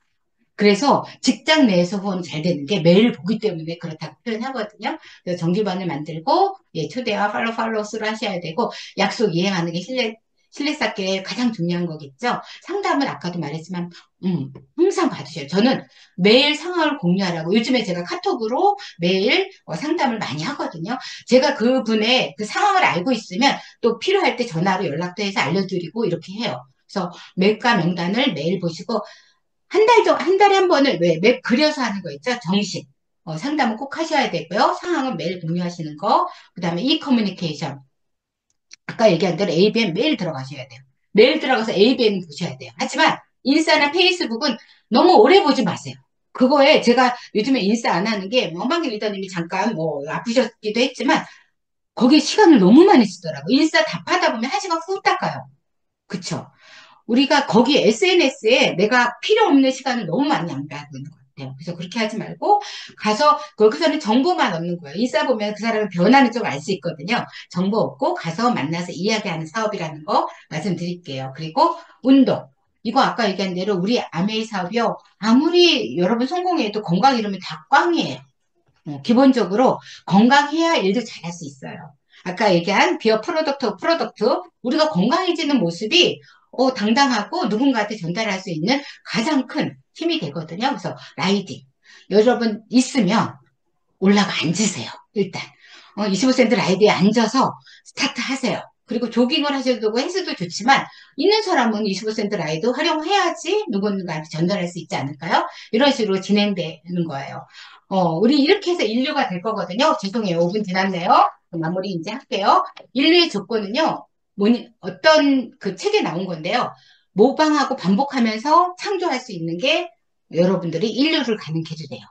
S1: 그래서 직장 내에서 후원 잘 되는 게 매일 보기 때문에 그렇다고 표현하거든요. 그래서 정기반을 만들고, 예, 초대와 팔로우스를 하셔야 되고, 약속 이행하는 게 신뢰 쌓기에 가장 중요한 거겠죠. 상담은 아까도 말했지만, 항상 받으셔요. 저는 매일 상황을 공유하라고, 요즘에 제가 카톡으로 매일 상담을 많이 하거든요. 제가 그분의 그 상황을 알고 있으면 또 필요할 때 전화로 연락도 해서 알려드리고 이렇게 해요. 그래서 매가 명단을 매일 보시고, 한 달에 한 번을 왜 맵 그려서 하는 거 있죠? 정식. 상담은 꼭 하셔야 되고요. 상황은 매일 공유하시는 거. 그 다음에 이 커뮤니케이션. 아까 얘기한 대로 ABN 매일 들어가셔야 돼요. 매일 들어가서 ABN 보셔야 돼요. 하지만 인스타나 페이스북은 너무 오래 보지 마세요. 그거에 제가 요즘에 인스타 안 하는 게 원방길 리더님이 잠깐 뭐 아프셨기도 했지만 거기에 시간을 너무 많이 쓰더라고요. 인스타 답하다 보면 한 시간 후딱 가요. 그쵸? 우리가 거기 SNS에 내가 필요 없는 시간을 너무 많이 낭비하고 있는 것 같아요. 그래서 그렇게 하지 말고 가서 거기서는 정보만 얻는 거예요. 인스타 보면 그 사람의 변화는 좀 알 수 있거든요. 정보 얻고 가서 만나서 이야기하는 사업이라는 거 말씀드릴게요. 그리고 운동. 이거 아까 얘기한 대로 우리 아메이 사업이요. 아무리 여러분 성공해도 건강 잃으면 다 꽝이에요. 기본적으로 건강해야 일도 잘할 수 있어요. 아까 얘기한 비어 프로덕트, 우리가 건강해지는 모습이 당당하고 누군가한테 전달할 수 있는 가장 큰 힘이 되거든요. 그래서 라이딩. 여러분 있으면 올라가 앉으세요. 일단 25센트 라이드에 앉아서 스타트 하세요. 그리고 조깅을 하셔도 되고 헬스도 좋지만 있는 사람은 25센트 라이드 활용해야지 누군가한테 전달할 수 있지 않을까요? 이런 식으로 진행되는 거예요. 우리 이렇게 해서 인류가 될 거거든요. 죄송해요. 5분 지났네요. 마무리 이제 할게요. 인류의 조건은요. 어떤 그 책에 나온 건데요. 모방하고 반복하면서 창조할 수 있는 게 여러분들이 인류를 가는 길이래요.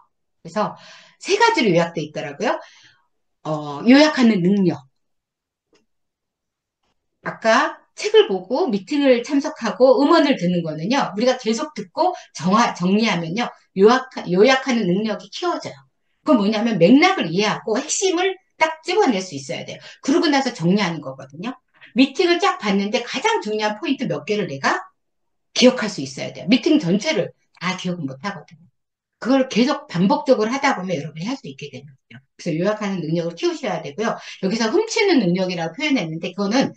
S1: 그래서 세 가지로 요약돼 있더라고요. 요약하는 능력. 아까 책을 보고 미팅을 참석하고 음원을 듣는 거는요. 우리가 계속 듣고 정리하면요. 요약하는 능력이 키워져요. 그건 뭐냐면 맥락을 이해하고 핵심을 딱 집어낼 수 있어야 돼요. 그러고 나서 정리하는 거거든요. 미팅을 쫙 봤는데 가장 중요한 포인트 몇 개를 내가 기억할 수 있어야 돼요. 미팅 전체를 다 기억은 못 하거든요. 그걸 계속 반복적으로 하다 보면 여러분이 할 수 있게 되는 거죠. 그래서 요약하는 능력을 키우셔야 되고요. 여기서 훔치는 능력이라고 표현했는데 그거는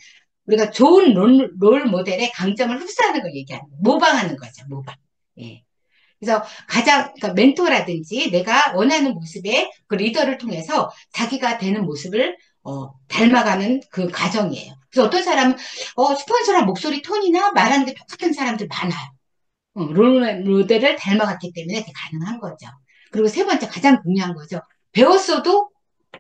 S1: 우리가 좋은 롤 모델의 강점을 흡수하는 걸 얘기하는 거예요. 모방하는 거죠. 모방. 예. 그래서 그러니까 멘토라든지 내가 원하는 모습의 그 리더를 통해서 자기가 되는 모습을 닮아가는 그 과정이에요. 그래서 어떤 사람은 스폰서랑 목소리 톤이나 말하는 게 똑같은 사람들 많아요. 롤 모델을 닮아갔기 때문에 그게 가능한 거죠. 그리고 세 번째 가장 중요한 거죠. 배웠어도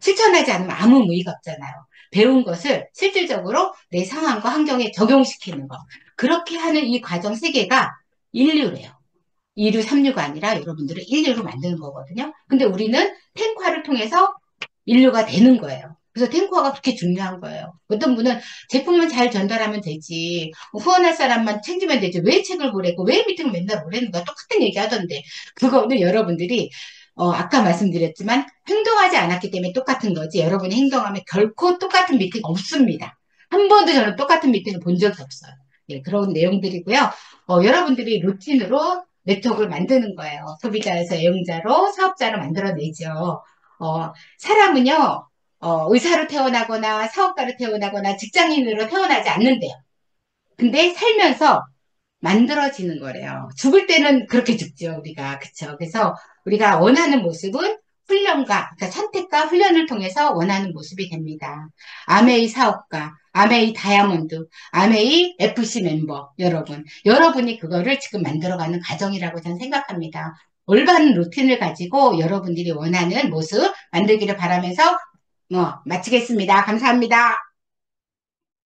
S1: 실천하지 않으면 아무 의미가 없잖아요. 배운 것을 실질적으로 내 상황과 환경에 적용시키는 거. 그렇게 하는 이 과정 세 개가 인류래요. 2류, 3류가 아니라 여러분들을 인류로 만드는 거거든요. 근데 우리는 탱화를 통해서 인류가 되는 거예요. 그래서 탱커가 그렇게 중요한 거예요. 어떤 분은 제품만 잘 전달하면 되지, 후원할 사람만 챙기면 되지, 왜 책을 보내고, 왜 미팅을 맨날 보내는 거야? 똑같은 얘기 하던데. 그거는 여러분들이, 아까 말씀드렸지만, 행동하지 않았기 때문에 똑같은 거지, 여러분이 행동하면 결코 똑같은 미팅 없습니다. 한 번도 저는 똑같은 미팅을 본 적이 없어요. 예, 그런 내용들이고요. 여러분들이 루틴으로 네트워크를 만드는 거예요. 소비자에서 애용자로, 사업자로 만들어내죠. 사람은요, 의사로 태어나거나 사업가로 태어나거나 직장인으로 태어나지 않는데요. 근데 살면서 만들어지는 거래요. 죽을 때는 그렇게 죽죠, 우리가. 그쵸? 그래서 우리가 원하는 모습은 그러니까 선택과 훈련을 통해서 원하는 모습이 됩니다. 아메이 사업가, 아메이 다이아몬드, 아메이 FC 멤버, 여러분이 그거를 지금 만들어가는 과정이라고 저는 생각합니다. 올바른 루틴을 가지고 여러분들이 원하는 모습 만들기를 바라면서 마치겠습니다. 감사합니다.